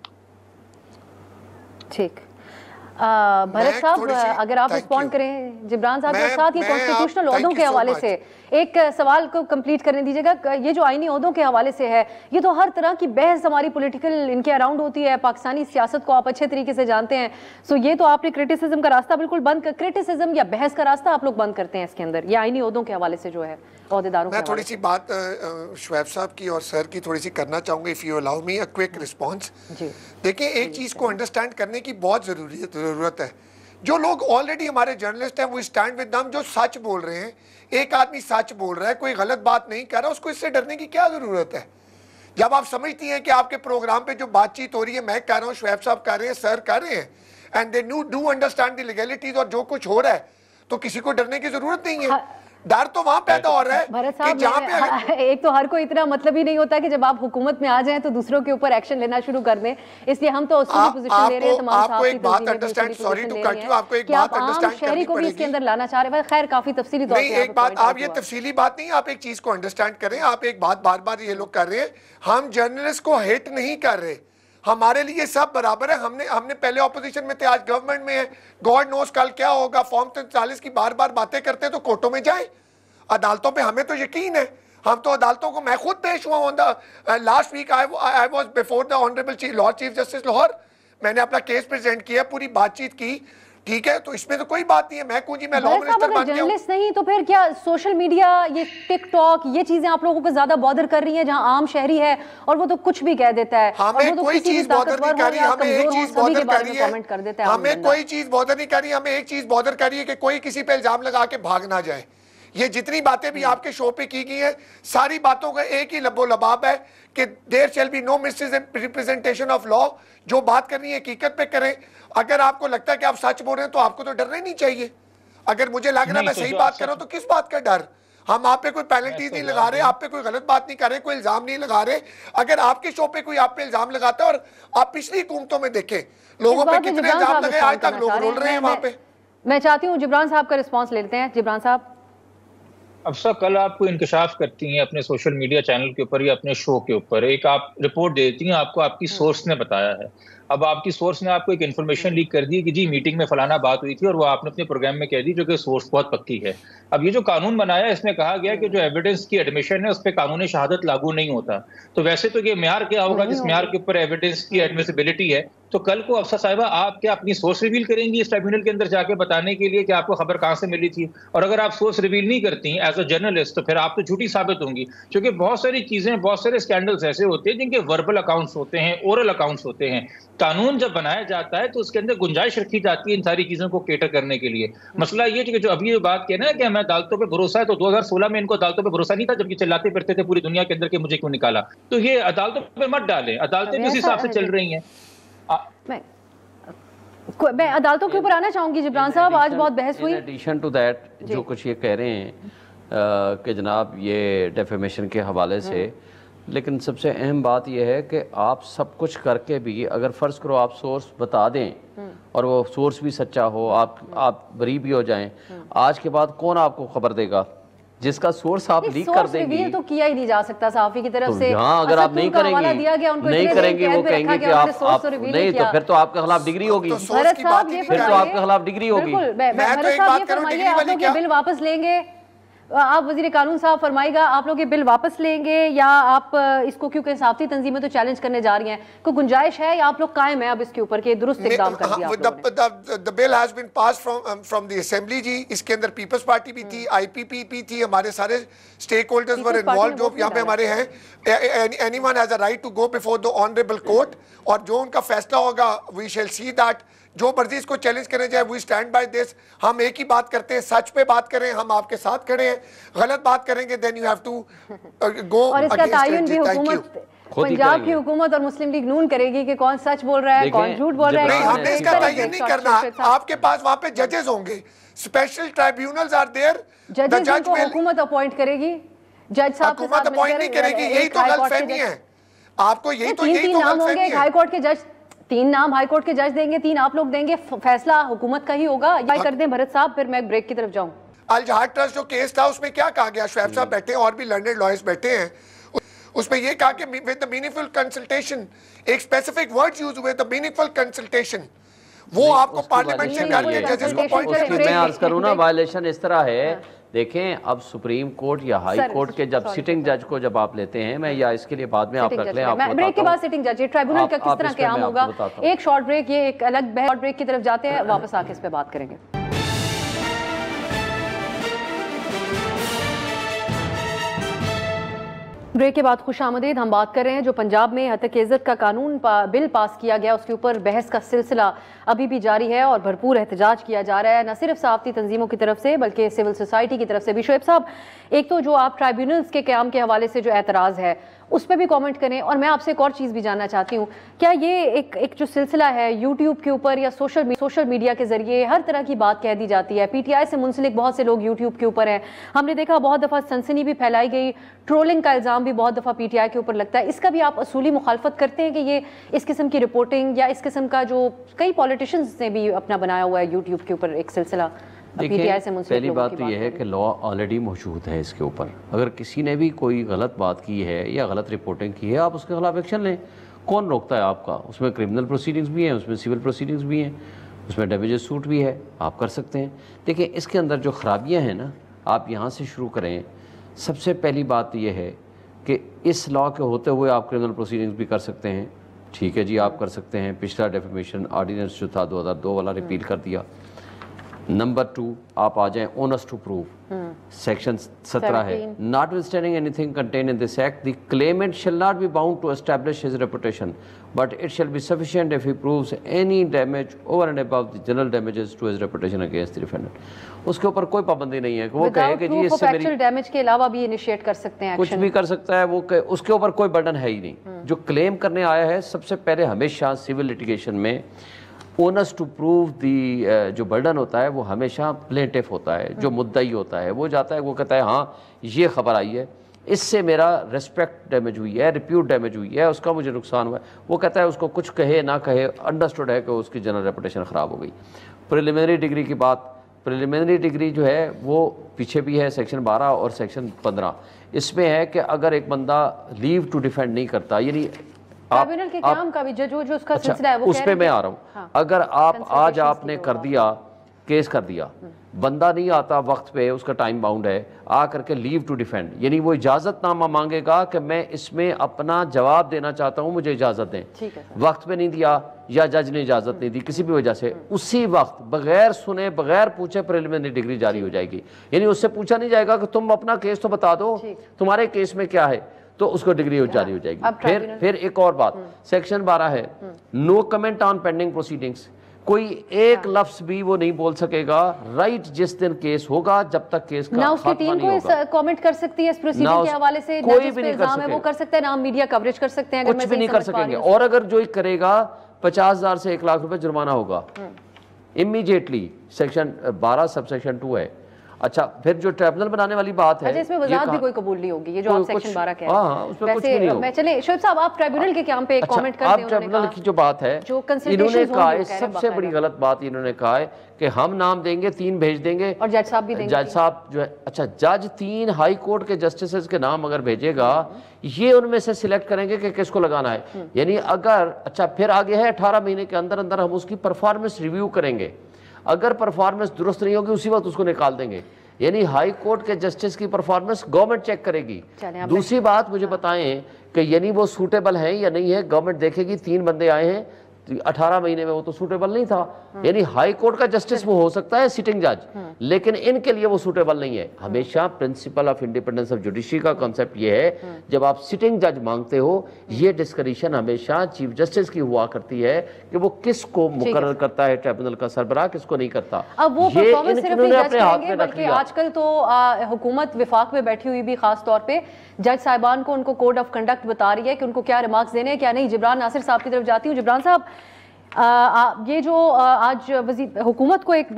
ठीक, भरत साहब अगर आप रिस्पॉन्ड करें जिब्रान साहब के साथ, ये कॉन्स्टिट्यूशनल ओहदों के हवाले से एक सवाल को कंप्लीट करने दीजिएगा। ये जो आईनी ओहदों के हवाले से है, ये तो हर तरह की बहस हमारी पॉलिटिकल इनके अराउंड होती है, पाकिस्तानी सियासत को आप अच्छे तरीके से जानते हैं, सो ये तो आपने क्रिटिसिज्म का रास्ता बिल्कुल बंद कर, क्रिटिसिज्म या बहस का रास्ता आप लोग बंद करते हैं इसके अंदर, ये आईनी ओहदों के हवाले से जो है ओहदेदारों। मैं थोड़ी सी बात शुएब साहब की और सर की थोड़ी सी करना चाहूँगा, if you allow me a quick response. देखिए, एक चीज़ को अंडरस्टैंड करने की बहुत ज़रूरत है। जो लोग ऑलरेडी हमारे जर्नलिस्ट हैं वो स्टैंड विद देम, जो सच बोल रहे हैं, एक आदमी सच बोल रहा है, कोई गलत बात नहीं कर रहा, उसको इससे डरने की क्या ज़रूरत है? जब आप समझती हैं कि आपके प्रोग्राम पे जो बातचीत हो रही है, मैं कर रहा हूँ, शुएब साहब कर रहे हैं, सर कर रहे हैं, and they do understand the legalities, और जो कुछ हो रहा है तो किसी को डरने की जरूरत नहीं है। डर तो वहां पैदा हो रहा है कि जहां पे एक तो हर कोई इतना मतलब ही नहीं होता कि जब आप हुकूमत में आ जाएं तो दूसरों के ऊपर एक्शन लेना शुरू कर दें, इसलिए हम तो उसकी पोजीशन ले रहे हैं। तमाम आपको एक बात understand, sorry to cut you, आपको एक बात अंडरस्टैंड शहरी को भी इसके अंदर लाना चाह रहे हैं। खैर काफी तफसीली तौर पे एक बात, आप ये तफसीली बात नहीं, आप एक चीज को अंडरस्टैंड करें। आप एक बात बार बार ये लोग कर रहे हैं, हम जर्नलिस्ट को हेट नहीं कर रहे, हमारे लिए सब बराबर है। हमने पहले ऑपोजिशन में थे, आज गवर्नमेंट में है, गॉड नोस कल क्या होगा। फॉर्म 43 की बार बार बातें करते हैं तो कोर्टों में जाए, अदालतों पे हमें तो यकीन है, हम तो अदालतों को, मैं खुद पेश हुआ on the last week, I was before the honourable lord chief justice Lahore, मैंने अपना केस प्रेजेंट किया, पूरी बातचीत की, ठीक है, तो इसमें तो कोई बात नहीं है। मैं कुछ मैं लॉ मिनिस्टर बन गया जर्नलिस्ट नहीं तो फिर क्या सोशल मीडिया, ये टिकटॉक, ये चीजें आप लोगों को ज्यादा बॉदर कर रही हैं, जहां आम शहरी है और वो तो कुछ भी कह देता है, हमें कोई चीज बॉदर नहीं कर रही, हमें एक चीज बॉदर कर रही है, हमें कोई चीज बॉदर नहीं कर रही, हमें एक चीज बॉदर कर रही है कि कोई किसी पे इल्जाम लगा के भाग ना जाए। ये जितनी बातें भी आपके शो पे की गई हैं, सारी बातों का एक ही लबो लबाब है कि there shall be no misrepresentation of law. जो बात करनी है हकीकत पे करें। अगर आपको लगता है कि आप सच बोल रहे हैं तो आपको तो डरना ही नहीं चाहिए। अगर मुझे लग रहा है मैं सही बात कर रहा हूं तो किस बात का डर? हम आप पे कोई पेनल्टीज नहीं लगा रहे, आप पे कोई गलत बात नहीं कर रहे, कोई इल्जाम नहीं लगा रहे। अगर आपके शो पे कोई आप पे इल्जाम लगाता है, और आप पिछली हुकूमतों में देखें लोगों पे कितने इल्जाम लगे, आज तक लोग रोल रहे हैं वहां पे। मैं चाहती हूँ जिब्रान साहब का रिस्पॉन्स लेते हैं। जिब्रान साहब, अफसा कल आपको इंकशाफ करती हैं अपने सोशल मीडिया चैनल के ऊपर या अपने शो के ऊपर, एक आप रिपोर्ट देती हैं, आपको आपकी सोर्स ने बताया है। अब आपकी सोर्स ने आपको एक इन्फॉर्मेशन लीक कर दी कि जी मीटिंग में फलाना बात हुई थी और वो आपने अपने प्रोग्राम में कह दी, जो कि सोर्स बहुत पक्की है। अब ये जो कानून बनाया है इसमें कहा गया कि जो एविडेंस की एडमिशन है उस पर कानून शहादत लागू नहीं होता। तो वैसे तो ये म्यार क्या होगा जिस म्यार के ऊपर एविडेंस की एडमिसिबिलिटी है? तो कल को अफसर साहिबा आप क्या अपनी सोर्स रिवील करेंगी इस ट्रिब्यूनल के अंदर जाके बताने के लिए कि आपको खबर कहां से मिली थी? और अगर आप सोर्स रिवील नहीं करती एज अ जर्नलिस्ट तो फिर आप तो झूठी साबित होंगी, क्योंकि बहुत सारी चीजें, बहुत सारे स्कैंडल्स ऐसे होते हैं जिनके वर्बल अकाउंट्स होते हैं, ओरल अकाउंट्स होते हैं। कानून जब बनाया जाता है तो उसके अंदर गुंजाइश रखी जाती है इन सारी चीजों को केटर करने के लिए। मसला ये कि जो अभी ये बात कहना है कि हमें अदालतों पे भरोसा है, तो 2016 में इनको अदालतों पे भरोसा नहीं था जबकि चिल्लाते फिरते थे पूरी दुनिया के अंदर कि मुझे क्यों निकाला। तो ये अदालतों पे मत डालें, अदालतें किस हिसाब से चल रही हैं। मैं अदालतों के ऊपर आना चाहूंगी जिब्रान साहब, आज बहुत बहस हुई। इन एडिशन टू दैट जो कुछ ये कह रहे हैं कि जनाब ये डेफेमेशन के हवाले से, लेकिन सबसे अहम बात यह है कि आप सब कुछ करके भी अगर फ़र्ज़ करो आप सोर्स बता दें और वो सोर्स भी सच्चा हो, आप बरी भी हो जाएं, आज के बाद कौन आपको खबर देगा? जिसका सोर्स आप लीक कर देंगे तो किया ही नहीं जा सकता सहाफ़ी की तरफ से। हाँ, अगर आप नहीं करेंगे वो कहेंगे कि आप नहीं, तो फिर तो आपके खिलाफ डिग्री होगी, फिर तो आपके खिलाफ डिग्री होगी। आप लोग ये बिल वापस लेंगे? आप वजीर कानून साहब फरमाएगा, आप लोग ये बिल वापस लेंगे या आप इसको, क्योंकि सहाफ़ती तंजीमें तो चैलेंज करने जा रही हैं, कोई गुंजाइश है या आप लोग कायम है अब इसके ऊपर के दुरुस्त इक़दाम कर दिया? The bill has been pass from the assembly जी। इसके अंदर पीपल्स पार्टी भी थी, आईपीपी भी थी, हमारे सारे स्टेक होल्डर्स वर इन्वॉल्व जो यहाँ पे हमारे हैं। Anyone has a right to go before the honourable court, और जो उनका फैसला होगा वी शैल सी दैट। जो मर्जी इसको चैलेंज करें जाए, वी स्टैंड बाय दिस। हम एक ही बात करते हैं, सच पे बात करें, हम आपके साथ खड़े हैं। गलत बात करेंगे then you have to go. और इसका तायुन भी हुकूमत, पंजाब की हुकूमत और मुस्लिम लीग नून करेगी कि कौन सच बोल रहा है, कौन झूठ बोल रहा है। नहीं, हमने इसका तायुन नहीं करना। आपके पास वहां पे जजेस होंगे, स्पेशल ट्राइब्यूनल्स आर देयर। जजेस को हुकूमत अपॉइंट करेगी, जज साहब हुकूमत अपॉइंट नहीं करेगी। यही तो गलतफहमी है आपको, यही तो गलतफहमी है। हाई कोर्ट के जज, 3 नाम हाई कोर्ट के जज देंगे, 3 आप लोग देंगे, फैसला हुकूमत का ही होगा। ये कर दें भरत साहब, फिर मैं ब्रेक की तरफ जाऊं। अल जहाद ट्रस्ट जो केस था उसमें क्या कहा गया? शुएब साहब बैठे हैं और भी लर्नेड लॉयर्स बैठे हैं, उसमें ये कहा कि विद द मीनिंगफुल कंसल्टेशन, एक स्पेसिफिक वर्ड यूज हुए, द मीनिंगफुल कंसल्टेशन, वो आपको पार्लियामेंट से करके जजेस को अपॉइंट करना। मैं अर्ज करूं ना, वायलेशन इस तरह है, देखें अब सुप्रीम कोर्ट या हाई कोर्ट के जब सिटिंग जज को जब आप लेते हैं, मैं या इसके लिए बाद में आप रख लें, आपको ब्रेक के बाद सिटिंग जज ट्राइब्यूनल का किस तरह काम होगा, एक शॉर्ट ब्रेक, ये एक अलग ब्रेक की तरफ जाते हैं, वापस आके इस पे बात करेंगे। ब्रेक के बाद खुश आमदीद। हम बात कर रहे हैं जो पंजाब में हत्या की इज्जत का कानून बिल पास किया गया, उसके ऊपर बहस का सिलसिला अभी भी जारी है और भरपूर एहतजाज किया जा रहा है, न सिर्फ सहाफ़ती तंजीमों की तरफ से बल्कि सिविल सोसाइटी की तरफ से भी। शुएब साहब, एक तो जो आप ट्राइब्यूनल्स के क़याम के हवाले से जो एतराज़ है उस पर भी कमेंट करें, और मैं आपसे एक और चीज़ भी जानना चाहती हूँ, क्या ये एक जो सिलसिला है यूट्यूब के ऊपर या सोशल मीडिया के ज़रिए हर तरह की बात कह दी जाती है, पीटीआई से मुंसलिक बहुत से लोग यूट्यूब के ऊपर हैं, हमने देखा बहुत दफ़ा सनसनी भी फैलाई गई, ट्रोलिंग का इल्ज़ाम भी बहुत दफ़ा पीटीआई के ऊपर लगता है, इसका भी आप असूली मुखालफत करते हैं कि ये इस किस्म की रिपोर्टिंग या इस किस्म का जो कई पॉलिटिशियंस ने भी अपना बनाया हुआ है यूट्यूब के ऊपर एक सिलसिला? देखिए, पहली बात तो यह है कि लॉ ऑलरेडी मौजूद है इसके ऊपर। अगर किसी ने भी कोई गलत बात की है या गलत रिपोर्टिंग की है, आप उसके खिलाफ एक्शन लें, कौन रोकता है आपका? उसमें क्रिमिनल प्रोसीडिंग्स भी हैं, उसमें सिविल प्रोसीडिंग्स भी हैं, उसमें डैमेजेस सूट भी है, आप कर सकते हैं। देखिए, इसके अंदर जो खराबियाँ हैं ना, आप यहाँ से शुरू करें। सबसे पहली बात यह है कि इस लॉ के होते हुए आप क्रिमिनल प्रोसीडिंग्स भी कर सकते हैं, ठीक है जी, आप कर सकते हैं। पिछला डेफेमेशन ऑर्डिनेंस जो था 2002 वाला रिपील कर दिया। नंबर 2, आप आ जाएं ओनस टू प्रूव, सेक्शन 17 है, notwithstanding anything contain in this act the claimant shall not be bound to establish his reputation but it shall be sufficient if he proves any damage over and above the general damages to his reputation against the defendant. उसके ऊपर कोई पाबंदी नहीं है कि वो कहे कि जी इससे मेरी डैमेज के अलावा भी इनिशिएट कर सकते हैं, कुछ भी कर सकता है वो, उसके ऊपर कोई बर्डन है ही नहीं। जो क्लेम करने आया है, सबसे पहले हमेशा सिविल लिटिगेशन में ओनस टू प्रूव दी जो बर्डन होता है वो हमेशा प्लेंटिफ होता है, जो मुद्दई होता है, वो जाता है, वो कहता है हाँ ये खबर आई है, इससे मेरा रिस्पेक्ट डैमेज हुई है, रिप्यूट डैमेज हुई है, उसका मुझे नुकसान हुआ है। वो कहता है, उसको कुछ कहे ना कहे, अंडरस्टूड है कि उसकी जनरल रेपुटेशन ख़राब हो गई। प्रिलिमिनरी डिग्री की बात, प्रिलिमिनरी डिग्री जो है वो पीछे भी है, सेक्शन 12 और सेक्शन 15, इसमें है कि अगर एक बंदा लीव टू डिफेंड नहीं करता, यानी ट्राइब्यूनल के काम का भी जो उसका सिलसिला है वो उस पे मैं आ रहा हूँ। हाँ, अगर आप आज आपने कर दिया, केस कर दिया, बंदा नहीं आता वक्त पे, उसका टाइम बाउंड है, आ करके लीव टू डिफेंड, यानी वो इजाजतनामा मांगेगा कि मैं इसमें अपना जवाब देना चाहता हूँ, मुझे इजाजत दें। वक्त पे नहीं दिया या जज ने इजाजत नहीं दी किसी भी वजह से, उसी वक्त बगैर सुने बगैर पूछे प्रिलिमिनरी डिग्री जारी हो जाएगी। यानी उससे पूछा नहीं जाएगा कि तुम अपना केस तो बता दो, तुम्हारे केस में क्या है, तो उसको डिग्री जारी हो जाएगी। फिर एक और बात, सेक्शन 12 है, no comment on pending proceedings, कोई एक लफ्ज भी वो नहीं बोल सकेगा राइट जिस दिन केस होगा, जब तक केस का खात्मा नहीं होगा। कमेंट कर सकती है इस प्रोसीडिंग के हवाले से, कोई भी नहीं कर सकेगा, वो कर सकते हैं ना, मीडिया कवरेज कर सकते हैं, कुछ भी नहीं कर सकेंगे। और अगर जो करेगा 50,000 से 1 लाख रुपए जुर्माना होगा इमीडिएटली। सेक्शन 12 सबसेक्शन 2 है, अच्छा, फिर जो ट्रिब्यूनल बनाने वाली बात है, इसमें वजाहत भी कोई कबूल नहीं होगी, ये जो आप सेक्शन 12 कह रहे हैं, उसमें कुछ भी नहीं होगा। चले शोएब साहब, आप ट्रिब्यूनल के काम पे एक कमेंट कर दें। ट्रिब्यूनल की जो बात है, इन्होंने कहा है, सबसे बड़ी गलत बात इन्होंने कहा है कि हम नाम देंगे, 3 भेज देंगे और जज साहब भी देंगे। जज साहब जो है, अच्छा जज 3 हाई कोर्ट के जस्टिस के नाम अगर भेजेगा, ये उनमें से सिलेक्ट करेंगे कि किसको लगाना है। यानी अगर, अच्छा फिर आगे है 18 महीने के अंदर अंदर हम उसकी परफॉर्मेंस रिव्यू करेंगे, अगर परफॉर्मेंस दुरुस्त नहीं होगी उसी वक्त उसको निकाल देंगे। यानी हाई कोर्ट के जस्टिस की परफॉर्मेंस गवर्नमेंट चेक करेगी। दूसरी बात मुझे बताएं कि यानी वो सूटेबल है या नहीं है, गवर्नमेंट देखेगी। 3 बंदे आए हैं 18 महीने में, वो तो सूटेबल नहीं था। यानी हाई कोर्ट का जस्टिस वो हो सकता है सिटिंग जज, लेकिन इनके लिए वो सूटेबल नहीं है। हमेशा principle of independence of judiciary का कॉन्सेप्ट ये है, जब आप सिटिंग जज मांगते हो, ये डिस्क्रिशन हमेशा चीफ जस्टिस की हुआ करती है कि वो किसको मुकर्रर करता है ट्रिब्यूनल का सरबराह, किसको नहीं करता। अब वो परफॉर्मेंस सिर्फ नहीं जज करेंगे, बल्कि आजकल तो हुकूमत विफाक में बैठी हुई भी खास तौर पे जज साहिबान को उनको कोड ऑफ कंडक्ट बता रही है कि उनको क्या रिमार्क्स देने हैं क्या नहीं। जिब्रान नासिर साहब की तरफ जाती हूँ। जिब्रान साहब, ये जो आज हुकूमत को एक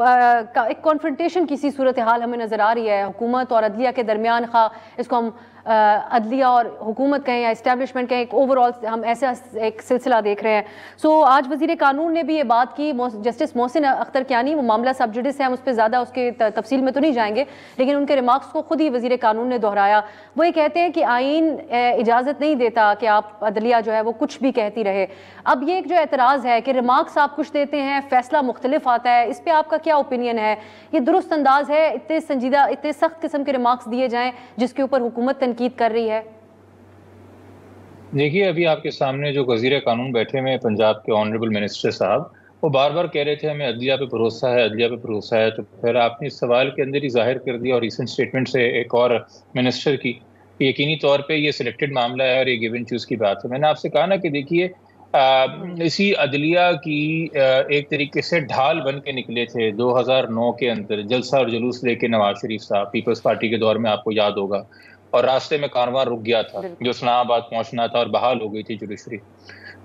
कॉन्फ्रंटेशन की सी सूरत हाल हमें नज़र आ रही है, हुकूमत और अदलिया के दरमियान, खा इसको हम अदलिया और हुकूमत कहें या इस्टेब्लिशमेंट कहें, एक ओवरऑल हम ऐसा एक सिलसिला देख रहे हैं। सो आज वज़ीर कानून ने भी ये बात की, जस्टिस मोहसिन अख्तर कियानी, वो मामला सब जुडिस है, हम उस पर ज़्यादा उसके तफसील में तो नहीं जाएंगे, लेकिन उनके रिमार्क्स को खुद ही वज़ीर कानून ने दोहराया। वो ये कहते हैं कि आइन इजाज़त नहीं देता कि आप अदलिया जो है वो कुछ भी कहती रहे। अब ये एक जो एतराज़ है कि रिमार्क्स आप कुछ देते हैं, फैसला मुख्तलिफ आता है, इस पर आपका क्या ओपिनियन है? ये दुरुस्त अंदाज है इतने संजीदा, इतने सख्त किस्म के रिमार्क्स दिए जाएँ जिसके ऊपर हुकूमत तनकीद कर रही है? देखिए, अभी आपके सामने जो वज़ीर कानून बैठे हुए हैं पंजाब के ऑनरेबल मिनिस्टर साहब, वो बार बार कह रहे थे हमें अदलिया पे भरोसा है, अदलिया पे भरोसा है। तो फिर आपने इस सवाल के अंदर ही जाहिर कर दिया, और रिसेंट स्टेटमेंट से एक और मिनिस्टर की, यकीनी तौर पे ये सिलेक्टेड मामला है और ये गिव एंड चूज की बात है। मैंने आपसे कहा ना कि देखिए, इसी अदलिया की एक तरीके से ढाल बन के निकले थे 2009 के अंदर, जलसा और जुलूस लेके नवाज शरीफ साहब, पीपल्स पार्टी के दौर में, आपको याद होगा, और रास्ते में कारवां रुक गया था जो इस्लामाबाद पहुंचना था, और बहाल हो गई थी जुडिशरी।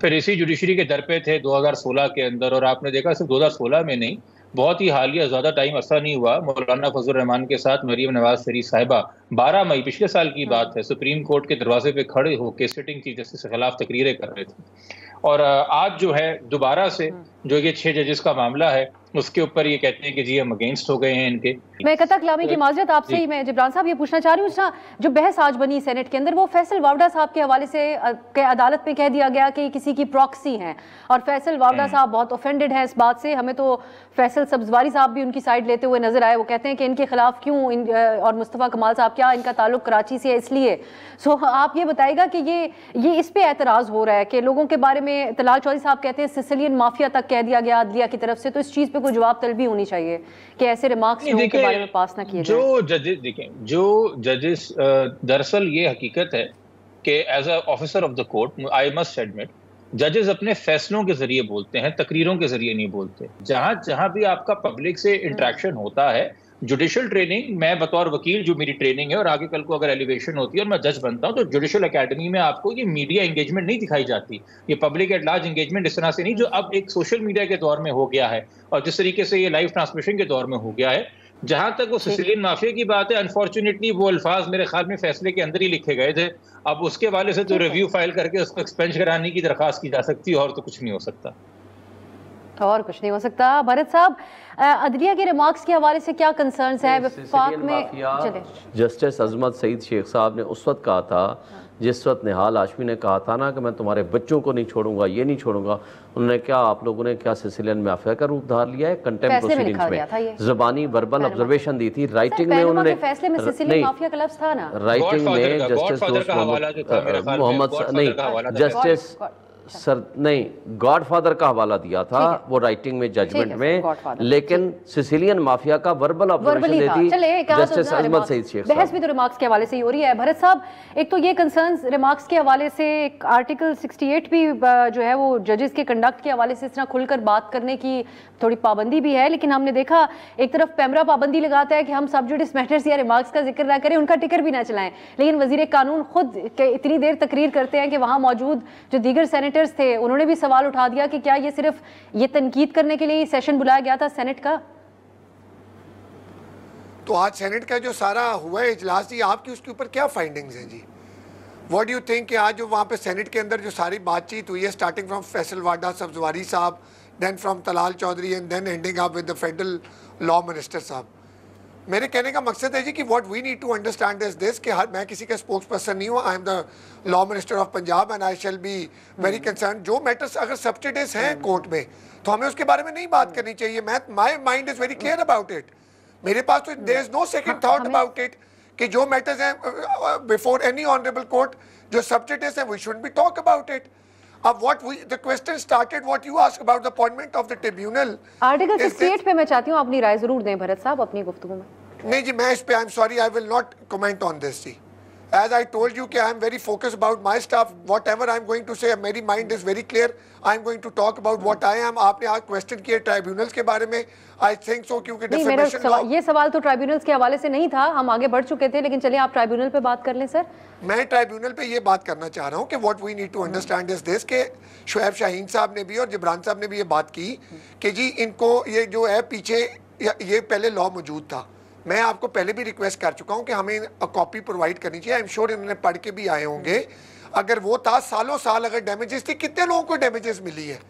फिर इसी जुडिशरी के दर पे थे 2016 के अंदर, और आपने देखा सिर्फ 2016 में नहीं, बहुत ही हालिया, ज़्यादा टाइम ऐसा नहीं हुआ, मौलाना फजल रहमान के साथ मरीम नवाज शरीफ साहिबा 12 मई पिछले साल की बात है, सुप्रीम कोर्ट के दरवाजे पे खड़े होकर सिटिंग चीफ जस्टिस के खिलाफ तकरीरें कर रहे थे। और आज जो है दोबारा से जो ये 6 जजेस का मामला है, उसके ऊपर ये कहते हैं कि जी हम अगेंस्ट हो गए हैं इनके। मैं कतक कलामी की माजरत आपसे ही, मैं जिब्रान साहब ये पूछना चाह रही हूँ, जो बहस आज बनी सेनेट के अंदर, वो फैसल वावड़ा साहब के हवाले से अदालत में कह दिया गया कि किसी की प्रॉक्सी हैं, और फैसल वावड़ा साहब बहुत ऑफेंडेड हैं इस बात से। हमें तो फैसल सब्जवारी साहब भी उनकी साइड लेते हुए नजर आए, वो कहते हैं कि इनके खिलाफ क्यों, और मुस्तफ़ा कमाल साहब, क्या इनका ताल्लुक कराची से है इसलिए। सो आप ये बताइएगा कि ये इस पे एतराज़ हो रहा है कि लोगों के बारे में, तलाल चौधरी साहब कहते हैं सिसिलियन माफिया तक कह दिया गया अदलिया की तरफ से, तो इस चीज़ पे कोई जवाब तलबी होनी चाहिए कि ऐसे रिमार्क्स लोगों के बारे में पास ना किए जाएं। जो जजेस देखें, जो जजेस, दरअसल ये हकीकत है कि as a officer of the court I must admit, जजेस अपने फैसलों के जरिए बोलते हैं, तकरीरों के जरिए नहीं बोलते। जहां जहां भी आपका पब्लिक से इंटरेक्शन होता है, जुडिशल ट्रेनिंग, मैं बतौर वकील जो मेरी ट्रेनिंग है, और आगे कल को अगर एलिवेशन होती है और मैं जज बनता हूं, तो जुडिशल एकेडमी में आपको ये मीडिया एंगेजमेंट नहीं दिखाई जाती, ये पब्लिक एट लार्ज एंगेजमेंट इस तरह से नहीं, जो अब एक सोशल मीडिया के दौर में हो गया है, और जिस तरीके से ये लाइव ट्रांसमिशन के दौर में हो गया है। जहां तक वो सिसिलियन माफिया की बात है, अनफॉर्चुनेटली वो अल्फाज मेरे ख्याल में फैसले के अंदर ही लिखे गए थे। अब उसके वाले से तो रिव्यू फाइल करके उसको एक्सपेंज कराने की दरखास्त की जा सकती है, और तो कुछ नहीं हो सकता, और कुछ नहीं हो सकता। भरत साहब, अदलिया के रिमार्क्स के हवाले से क्या कंसर्न्स है? वफाक में जस्टिस अजमत सईद शेख साहब ने उस वक्त कहा था, जिस वक्त निहाल हाशमी ने कहा था ना कि मैं तुम्हारे बच्चों को नहीं छोड़ूंगा, ये नहीं छोड़ूंगा, उन्होंने क्या, आप लोगों ने क्या सिसिलियन माफिया का रूप धार लिया है? कंटेम्प्ट प्रोसीडिंग्स में ज़बानी वर्बल ऑब्जर्वेशन दी थी, राइटिंग में उन्होंने, फैसले में सिसिलियन माफिया का लफ्ज़ था ना, राइटिंग में जस्टिस मोहम्मद नहीं, जस्टिस सर नहीं, गॉडफादर का हवाला दिया था वो राइटिंग में, जजमेंट में, लेकिन सिसिलियन माफिया का वर्बल ऑब्जर्वेशन देती जस्टिस अजमत सईद शेख। बहस भी तो रिमार्क्स के हवाले से ही हो रही है। भरत साहब, एक तो ये कंसर्न्स रिमार्क्स के हवाले से, एक आर्टिकल 68 भी जो है वो जजेस के कंडक्ट के हवाले से इस तरह खुलकर बात करने की थोड़ी पाबंदी भी है, लेकिन हमने देखा एक तरफ पैमरा पाबंदी लगाता है कि हम सब जुडिस मैटर्स या रिमार्क्स का जिक्र ना करें, उनका टिकर भी ना चलाएं, लेकिन वजीर कानून खुद इतनी देर तकरीर करते हैं कि वहाँ मौजूद जो दीगर सेनेटर्स थे उन्होंने भी सवाल उठा दिया कि क्या ये सिर्फ ये तनकीद करने के लिए सेशन बुलाया गया था सेनेट का? तो आज सेनेट का जो सारा हुआ है इजलास जी, आपकी उसके ऊपर क्या फाइंडिंग्स हैं जी? व्हाट डू यू थिंक कि आज जो वहाँ पे सेनेट के अंदर जो सारी बातचीत हुई है, स्टार्टिंग फ्रॉम फैसल वाडा सब्जवारी साहब, then from Talal Chaudhry and then ending up with the federal law minister साहब, मेरे कहने का मकसद है जी कि what we need to understand is this कि मैं किसी का स्पोक्स पर्सन नहीं हूँ, I am the law minister of Punjab and I shall be very concern. जो मैटर्स अगर सब्सिडिज हैं कोर्ट में तो हमें उसके बारे में नहीं बात करनी चाहिए। My mind is very clear about it. मेरे पास तो there is no second thought about it कि जो मैटर्स हैं बिफोर एनी ऑनरेबल कोर्ट जो सब्सिडिज हैं we should be talk about it. अब the question started what you asked about the appointment of the tribunal. Article 68 पे मैं चाहती हूँ अपनी राय जरूर दें भरत साहब अपनी गुफ्तगू में। नहीं जी, मैं इस पे I am sorry, I will not comment on this जी। As I told you कि I am very focused about my stuff. Whatever I am going to say, मेरी mind is very clear. I am going to talk about what I am. आपने आज question किया tribunals के बारे में, I think so क्योंकि defamation law. ये सवाल तो ट्राइब्यूनल्स के हवाले से नहीं था, हम आगे बढ़ चुके थे, लेकिन चलिए आप ट्राइब्यूनल पे बात कर लें सर। मैं ट्राइब्यूनल पे ये बात करना चाह रहा हूँ कि what we need to understand is this के शुएब शाहीन साहब ने भी और जिब्रान साहब ने भी ये बात की कि जी इनको ये जो है पीछे ये पहले लॉ मौजूद था। मैं आपको पहले भी रिक्वेस्ट कर चुका हूं कि हमें कॉपी प्रोवाइड करनी चाहिए। आई एम श्योर इन्होंने पढ़ के भी आए होंगे। अगर वो था सालों साल अगर डैमेजेस थी, कितने लोगों को डैमेजेस मिली है?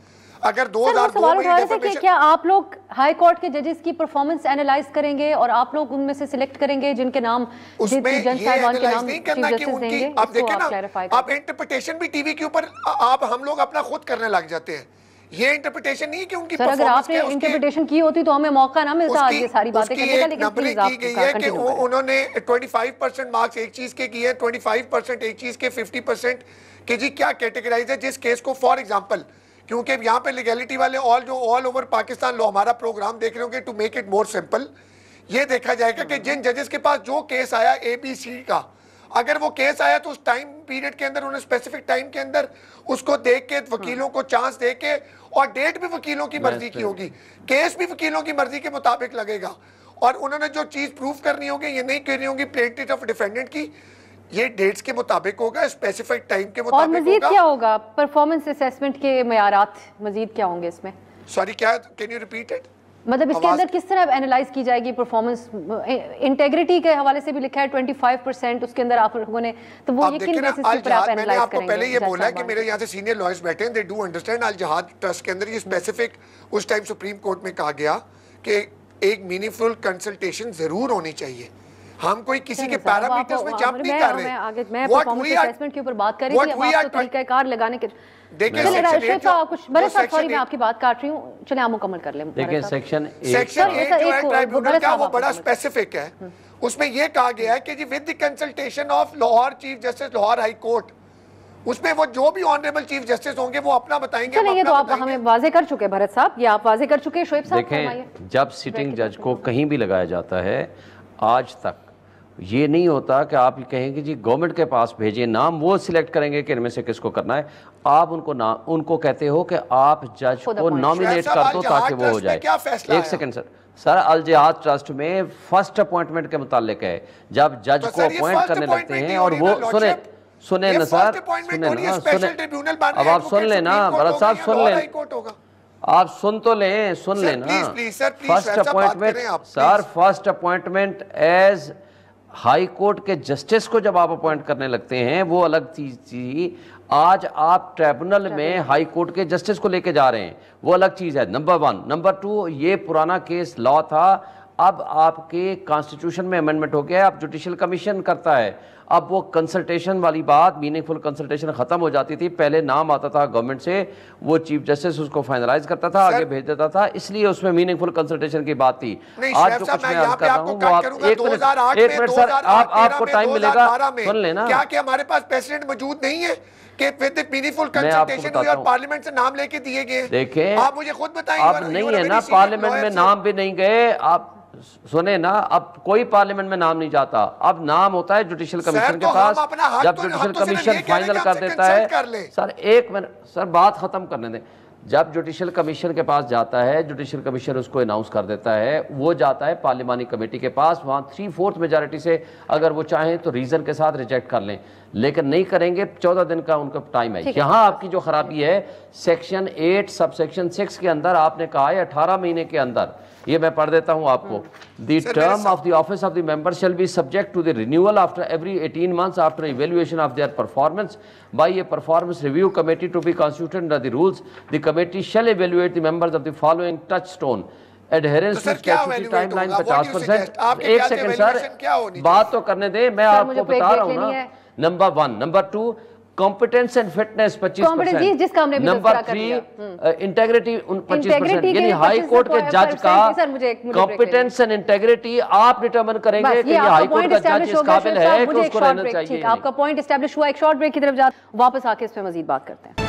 अगर 2002 में डेफिनेशन, क्या आप लोग हाई कोर्ट के जजेस की परफॉर्मेंस एनालाइज करेंगे और आप लोग उनमें से सिलेक्ट करेंगे जिनके नाम उसमें ये एनालाइज नहीं करना कि उनकी, आप देखें ना, आप इंटरप्रिटेशन भी टीवी के ऊपर आप हम लोग अपना खुद करने लग जाते हैं। ये इंटरप्रिटेशन नहीं है कि उनकी सर अगर आपने इंटरप्रिटेशन की होती तो हमें मौका ना मिलता आज ये सारी बातें करने का, लेकिन प्लीज आप की गई है कि उन्होंने 25% मार्क्स एक चीज के किए हैं, 25% एक चीज के, 50% कि जी क्या कैटेगराइज है जिस केस को, फॉर एग्जांपल क्योंकि यहाँ पे लीगैलिटी वाले ऑल ओवर पाकिस्तान लो हमारा प्रोग्राम देख रहे होंगे, to make it more simple ये देखा जाएगा कि जिन जजेस के पास जो केस आया ABC का, अगर वो केस आया तो उस टाइम पीरियड के अंदर उन्हें स्पेसिफिक टाइम के अंदर उसको देख के वकीलों को चांस दे के, और डेट भी वकीलों की मर्जी की होगी, केस भी वकीलों की मर्जी के मुताबिक लगेगा, और उन्होंने जो चीज प्रूफ करनी होगी ये नहीं करनी होगी प्लेंटिफ ऑफ डिफेंडेंट की, ये डेट्स के मुताबिक होगा, स्पेसिफिक टाइम के मुताबिक होगा। और मजीद क्या होगा परफॉर्मेंस असेसमेंट के मयारात मजीद क्या होंगे इसमें? सॉरी क्या, कैन यू रिपीट इट? मतलब इसके अंदर किस तरह एनालाइज की जाएगी परफॉर्मेंस? इंटेग्रिटी के हवाले से भी लिखा है 25% उसके अंदर आप लोगों ने, तो वो ये किन बेसिस पे आप एनालाइज करेंगे? मैंने आपको पहले ये बोला है कि मेरे यहाँ से सीनियर लॉयर्स बैठे हैं, they do understand. Al Jehad Trust के अंदर ये स्पेसिफिक उस टाइम सुप्रीम कोर्ट में कहा गया कि एक मीनिंगफुल कंसल्टेशन जरूर होनी चाहिए। हम कोई किसी के पैरामीटर्स में जंप नहीं कर रहे। मैं परफॉर्मेंस असेसमेंट के ऊपर बात कर रही थी, अब आप तो तरीकाकार लगाने के देखिए कुछ बड़े साहब, सॉरी मैं आपकी बात काट रही हूँ, चलिए आप मुकम्मल कर लें। देखिए सेक्शन 8 जो है ट्राइब्यूनल का वो बड़ा स्पेसिफिक है, उसमें ये कहा गया है कि जी with the consultation of Lahore chief justice Lahore high court, उसमें वो जो भी ऑनरेबल चीफ जस्टिस होंगे वो अपना बताएंगे। चलिए तो आप हमें वाजे कर चुके भरत साहब, ये आप वाजे कर चुके। शोएब साहब देखें, जब सिटिंग जज को कहीं भी लगाया जाता है आज तक ये नहीं होता कि आप कहेंगे जी गवर्नमेंट के पास भेजिए नाम, वो सिलेक्ट करेंगे कि इनमें से किसको करना है। आप उनको कहते हो कि आप जज को नॉमिनेट कर दो ताकि वो हो जाए। एक सेकंड सर अल जिहाद ट्रस्ट में फर्स्ट अपॉइंटमेंट के मुतालिक है, जब जज को अपॉइंट करने लगते हैं और वो सुने ना सर, अब आप सुन लेना भरत साहब, सुन लें, आप सुन तो लें, सुन लेना। First appointment sir, first appointment as high court के जस्टिस को जब आप अपॉइंट करने लगते हैं वो अलग चीज थी। आज आप ट्रिब्यूनल में हाई कोर्ट के जस्टिस को लेके जा रहे हैं, वो अलग चीज है, नंबर 1। नंबर 2, ये पुराना केस लॉ था, अब आपके कॉन्स्टिट्यूशन में अमेंडमेंट हो गया है, अब जुडिशियल कमीशन करता है। अब वो कंसल्टेशन वाली बात, मीनिंगफुल कंसल्टेशन खत्म हो जाती थी। पहले नाम आता था गवर्नमेंट से, वो चीफ जस्टिस उसको फाइनलाइज करता था, आगे भेज देता था, इसलिए उसमें मीनिंगफुल कंसल्टेशन की बात थी। आज जो कुछ मैं अर्ज कर रहा हूँ वो आप एक मिनट सर, आपको टाइम मिलेगा, सुन लेना। क्या कि हमारे पास प्रेसिडेंट मौजूद नहीं है कि विद मीनिंगफुल कंसल्टेशन हुई और पार्लियामेंट से नाम लेके दिए गए? देखें आप मुझे खुद बताइए। अब नहीं है ना, पार्लियामेंट में नाम भी नहीं गए। आप सुने ना, अब कोई पार्लियामेंट में नाम नहीं जाता, अब नाम होता है जुडिशियल कमीशन के पास। जब जुडिशियल कमीशन फाइनल कर देता है, सर एक मिनट सर बात खत्म करने दें। जब जुडिशियल कमीशन के पास जाता है, जुडिशियल कमीशन उसको अनाउंस कर देता है, वो जाता है पार्लिमानी कमेटी के पास, वहाँ 3/4 मेजॉरिटी से अगर वो चाहें तो रीज़न के साथ रिजेक्ट कर लें। लेकिन नहीं करेंगे। 14 दिन का उनका टाइम है। यहाँ आपकी जो खराबी है सेक्शन 8 सब सेक्शन 6 के अंदर आपने कहा है 18 महीने के अंदर, ये मैं पढ़ देता हूँ आपको, the term of the office of the member shall be subject to the renewal after every 18 months after evaluation of their performance by a performance review committee to be constituted under the rules. The committee shall evaluate the members of the following touchstone adherence to statutory timeline 50%। एक second sir, बात तो करने दे, मैं आपको बता रहा हूँ ना। Number 1, number 2 competence and fitness 25%, number 3 integrity 25%, यानी हाई कोर्ट के जज का कॉम्पिटेंस एंड इंटेग्रिटी आप डिटरमिन करेंगे कि ये हाई कोर्ट का जज इस काबिल है कि उसको रहना चाहिए। आपका पॉइंट एस्टैब्लिश हुआ, एक शॉर्ट ब्रेक की तरफ जा, वापस आके इस पे मजीद बात करते हैं।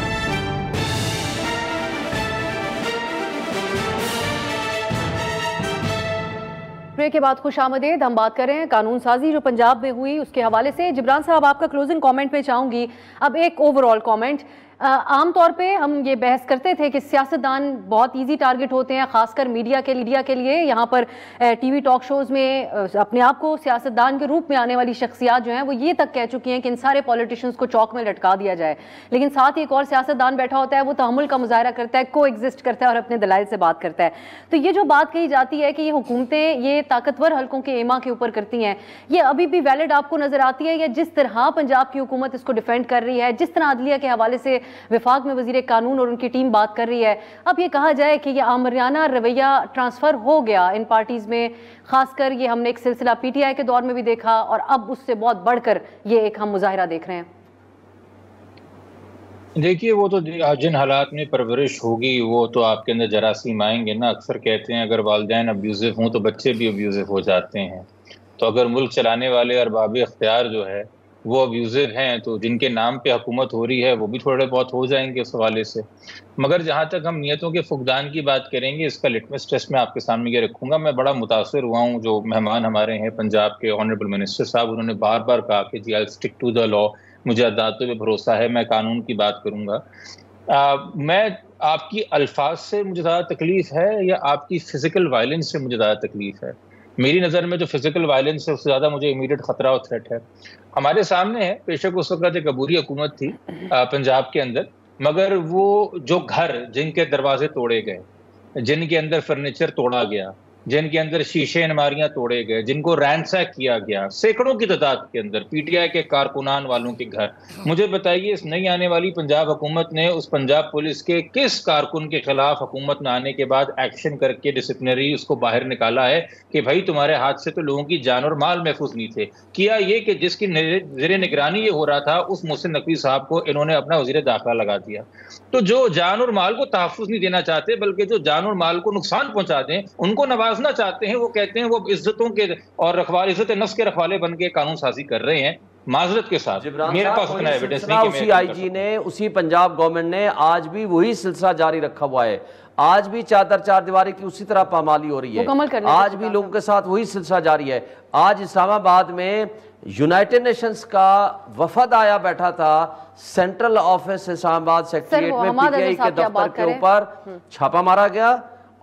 ब्रेक के बाद खुश आमदेद। हम बात कर रहे हैं कानून साजी जो पंजाब में हुई उसके हवाले से। जिब्रान साहब, आपका क्लोजिंग कमेंट पे चाहूंगी। अब एक ओवरऑल कमेंट, आमतौर पे हम ये बहस करते थे कि सियासतदान बहुत इजी टारगेट होते हैं, खासकर मीडिया के लिए। यहाँ पर टीवी टॉक शोज़ में अपने आप को सियासतदान के रूप में आने वाली शख्सियात जो हैं वो ये तक कह चुकी हैं कि इन सारे पॉलिटिशियंस को चौक में लटका दिया जाए। लेकिन साथ ही एक और सियासतदान बैठा होता है, वो तहम्मुल का मुजाहरा करता है, को एग्जिस्ट करता है और अपने दलाइल से बात करता है। तो ये जो बात कही जाती है कि ये हुकूमतें ये ताकतवर हल्कों के एमा के ऊपर करती हैं, ये अभी भी वैलिड आपको नजर आती है? या जिस तरह पंजाब की हुकूमत इसको डिफेंड कर रही है, जिस तरह अदलिया के हवाले से विफाक में वजीर कानून और उनकी टीम बात कर रही है, अब ये कहा जाए कि ये आमरियाना रवैया ट्रांसफर हो गया इन पार्टीज में, खासकर ये हमने एक सिलसिला पीटीआई के दौर में भी देखा और अब उससे बहुत बढ़कर ये एक हम मुजाहिरा देख रहे हैं? देखिए, वो तो जिन हालात में परवरिश होगी वो तो आपके अंदर जरासीम आएंगे ना। अक्सर कहते हैं अगर वालिदैन अब्यूजिव हों तो बच्चे भी अब्यूजिव हो जाते हैं। तो अगर मुल्क चलाने वाले अरबाब इख्तियार जो है वो अब्यूजिव हैं तो जिनके नाम पे हुकूमत हो रही है वो भी थोड़े बहुत हो जाएंगे उस हवाले से। मगर जहाँ तक हम नियतों के फुकदान की बात करेंगे, इसका लिटमस टेस्ट मैं आपके सामने ये रखूँगा। मैं बड़ा मुतासर हुआ हूँ, जो मेहमान हमारे हैं पंजाब के ऑनरेबल मिनिस्टर साहब, उन्होंने बार बार कहा कि जी I stick to the law, मुझे अदालतों पे भरोसा है, मैं कानून की बात करूँगा। मैं आपकी अल्फाज से मुझे ज़्यादा तकलीफ़ है या आपकी फ़िज़िकल वायलेंस से मुझे ज़्यादा तकलीफ़ है? मेरी नज़र में जो फिजिकल वायलेंस है उससे ज़्यादा मुझे इमीडिएट खतरा और थ्रेट है। हमारे सामने है, बेशक उस वक्त एक अबूरी हुकूमत थी पंजाब के अंदर, मगर वो जो घर जिनके दरवाजे तोड़े गए, जिनके अंदर फर्नीचर तोड़ा गया, जिनके अंदर शीशे अलमारियां तोड़े गए, जिनको रैंसैक किया गया, सैकड़ों की तादाद के अंदर पीटीआई के कारकुनान वालों के घर। मुझे बताइए, इस नई आने वाली पंजाब हुकूमत ने उस पंजाब पुलिस के किस कारकुन के खिलाफ हुकूमत में आने के बाद एक्शन करके डिसिप्लिनरी उसको बाहर निकाला है कि भाई तुम्हारे हाथ से तो लोगों की जान और माल महफूज नहीं थे? किया ये कि जिसकी ज़ेरे निगरानी ये हो रहा था उस मोहसिन नकवी साहब को इन्होंने अपना वज़ीर दाखिला लगा दिया। तो जो जान और माल को तहफ़्फ़ुज़ नहीं देना चाहते बल्कि जो जान और माल को नुकसान पहुंचा दें उनको नवाजना चाहते हैं, वो कहते हैं वो इज्जतों के और रखवाले, इज्जत नफ्स के रखवाले बन के कानून साजी कर रहे हैं। माजरत के साथ मेरे पास इतना एविडेंस नहीं कि उसी आईजी ने, उसी पंजाब गवर्नमेंट ने आज भी वही सिलसिला जारी रखा हुआ है। आज भी चादर चार दीवारी की उसी तरह पामाली हो रही है, आज भी लोगों के साथ वही सिलसिला जारी है। आज इस्लामाबाद में यूनाइटेड नेशंस का वफद आया बैठा था सेंट्रल ऑफिस इस्लामाबाद सेक्रेटरीट में, पीटीआई के दफ्तर के ऊपर छापा मारा गया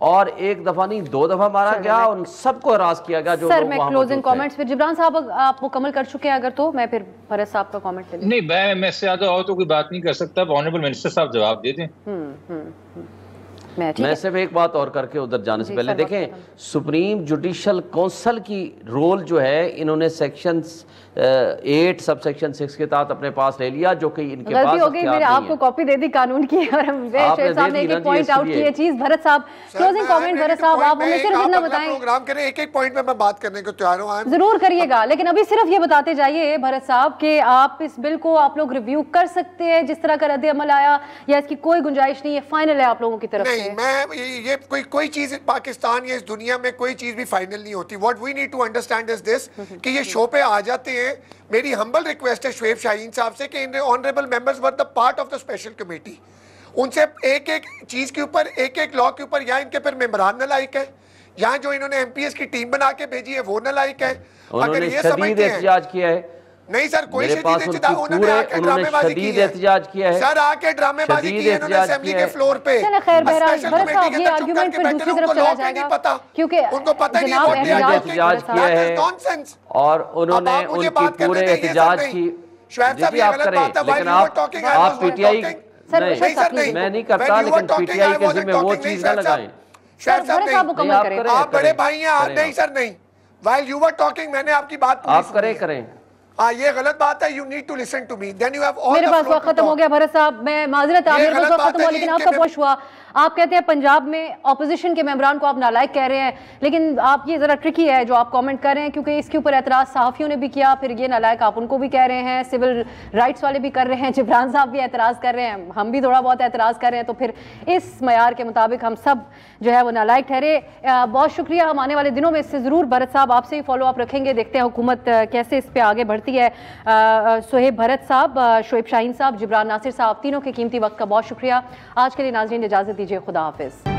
और एक दफा नहीं 2 दफा मारा गया और उन सबको हरास किया गया। जो सर, मैं क्लोजिंग कमेंट्स फिर जिब्रान साहब आप मुकम्मल कर चुके हैं, अगर तो मैं फिर फरज साहब का कमेंट ले। नहीं, मैं इससे ज्यादा और तो कोई बात नहीं कर सकता। ऑनरेबल मिनिस्टर साहब जवाब दे दें। मैं सिर्फ एक बात और करके उधर जाने से पहले देखें, सुप्रीम जुडिशल काउंसिल की रोल जो है इन्होंने सेक्शन 8 सब सेक्शन 6 के तहत अपने पास ले लिया, जो कि इनके पास हो गई। मैंने आपको कॉपी दे दी कानून की और सामने एक पॉइंट आउट किया चीज। भरत साहब, क्लोजिंग कमेंट। भरत साहब, आप हमें सिर्फ इतना बताएं, प्रोग्राम करें, एक पॉइंट में मैं बात करने को तैयार हूं, जरूर करिएगा, लेकिन अभी सिर्फ ये बताते जाइए भरत साहब कि आप इस बिल को आप लोग रिव्यू कर सकते हैं जिस तरह का रद्द अमल आया, या इसकी कोई गुंजाइश नहीं है, फाइनल है आप लोगों की तरफ से? मैं ये कोई चीज पाकिस्तान या इस दुनिया में कोई चीज भी फाइनल नहीं होती। What we need to understand is this कि ये शो पे आ जाते हैं। मेरी हम्बल रिक्वेस्ट है शुएब शाहीन साहब से कि in honourable members were the part of the special committee, उनसे एक एक चीज के ऊपर, एक एक लॉ के ऊपर, या इनके फिर मेंबरान नालायक है, या जो इन्होंने एमपीएस की टीम बना के भेजी है वो नालायक है। अगर ये समझते हैं किया है नहीं सर, कोई उन्होंने शदीद एहतजाज किया है सर, आके ड्रामेबाजी की है इन्होंने असेंबली के फ्लोर पे। खैर, बहरहाल ये आर्गुमेंट फिर दूसरी तरफ चला जाएगा क्योंकि उनको पता नहीं एहतजाज किया है और उन्होंने उनकी पूरे एहतजाज की शुएब साहब ये गलत बात है। लेकिन आप पीटीआई मैं नहीं करता, लेकिन पीटीआई के जिम्मे वो चीज न लगाएं। शुएब साहब आप बड़े भाई हैं। नहीं सर नहीं, व्हाइल यू वर टॉकिंग मैंने आपकी बात आप करें। हाँ ये गलत बात है। You need to listen to me, then you have all. मेरे पास वक्त खत्म हो गया भरत साहब, मैं माजरत आप मेरे पास वक्त खत्म हुआ, लेकिन आपका पुश हुआ। आप कहते हैं पंजाब में ऑपोजिशन के मेंबरान को आप नालायक कह रहे हैं, लेकिन आप ये जरा ट्रिकी है जो आप कमेंट कर रहे हैं, क्योंकि इसके ऊपर एतराज सहाफियों ने भी किया, फिर ये नालायक आप उनको भी कह रहे हैं, सिविल राइट्स वाले भी कर रहे हैं, जिब्रान साहब भी एतराज कर रहे हैं, हम भी थोड़ा बहुत एतराज कर रहे हैं, तो फिर इस मयार के मुताबिक हम सब जो है वो नालायक ठहरे। बहुत शुक्रिया। हम आने वाले दिनों में इससे ज़रूर भरत साहब आपसे ही फॉलो अप रखेंगे, देखते हैं हुकूमत कैसे इस पर आगे बढ़ती है। सोहेब भरत साहब, शोएब शाहीन साहब, जिब्रान नासिर साहब, तीनों के कीमती वक्त का बहुत शुक्रिया। आज के लिए नाज़रीन इजाज़त दीजिए, खुदा हाफिज़।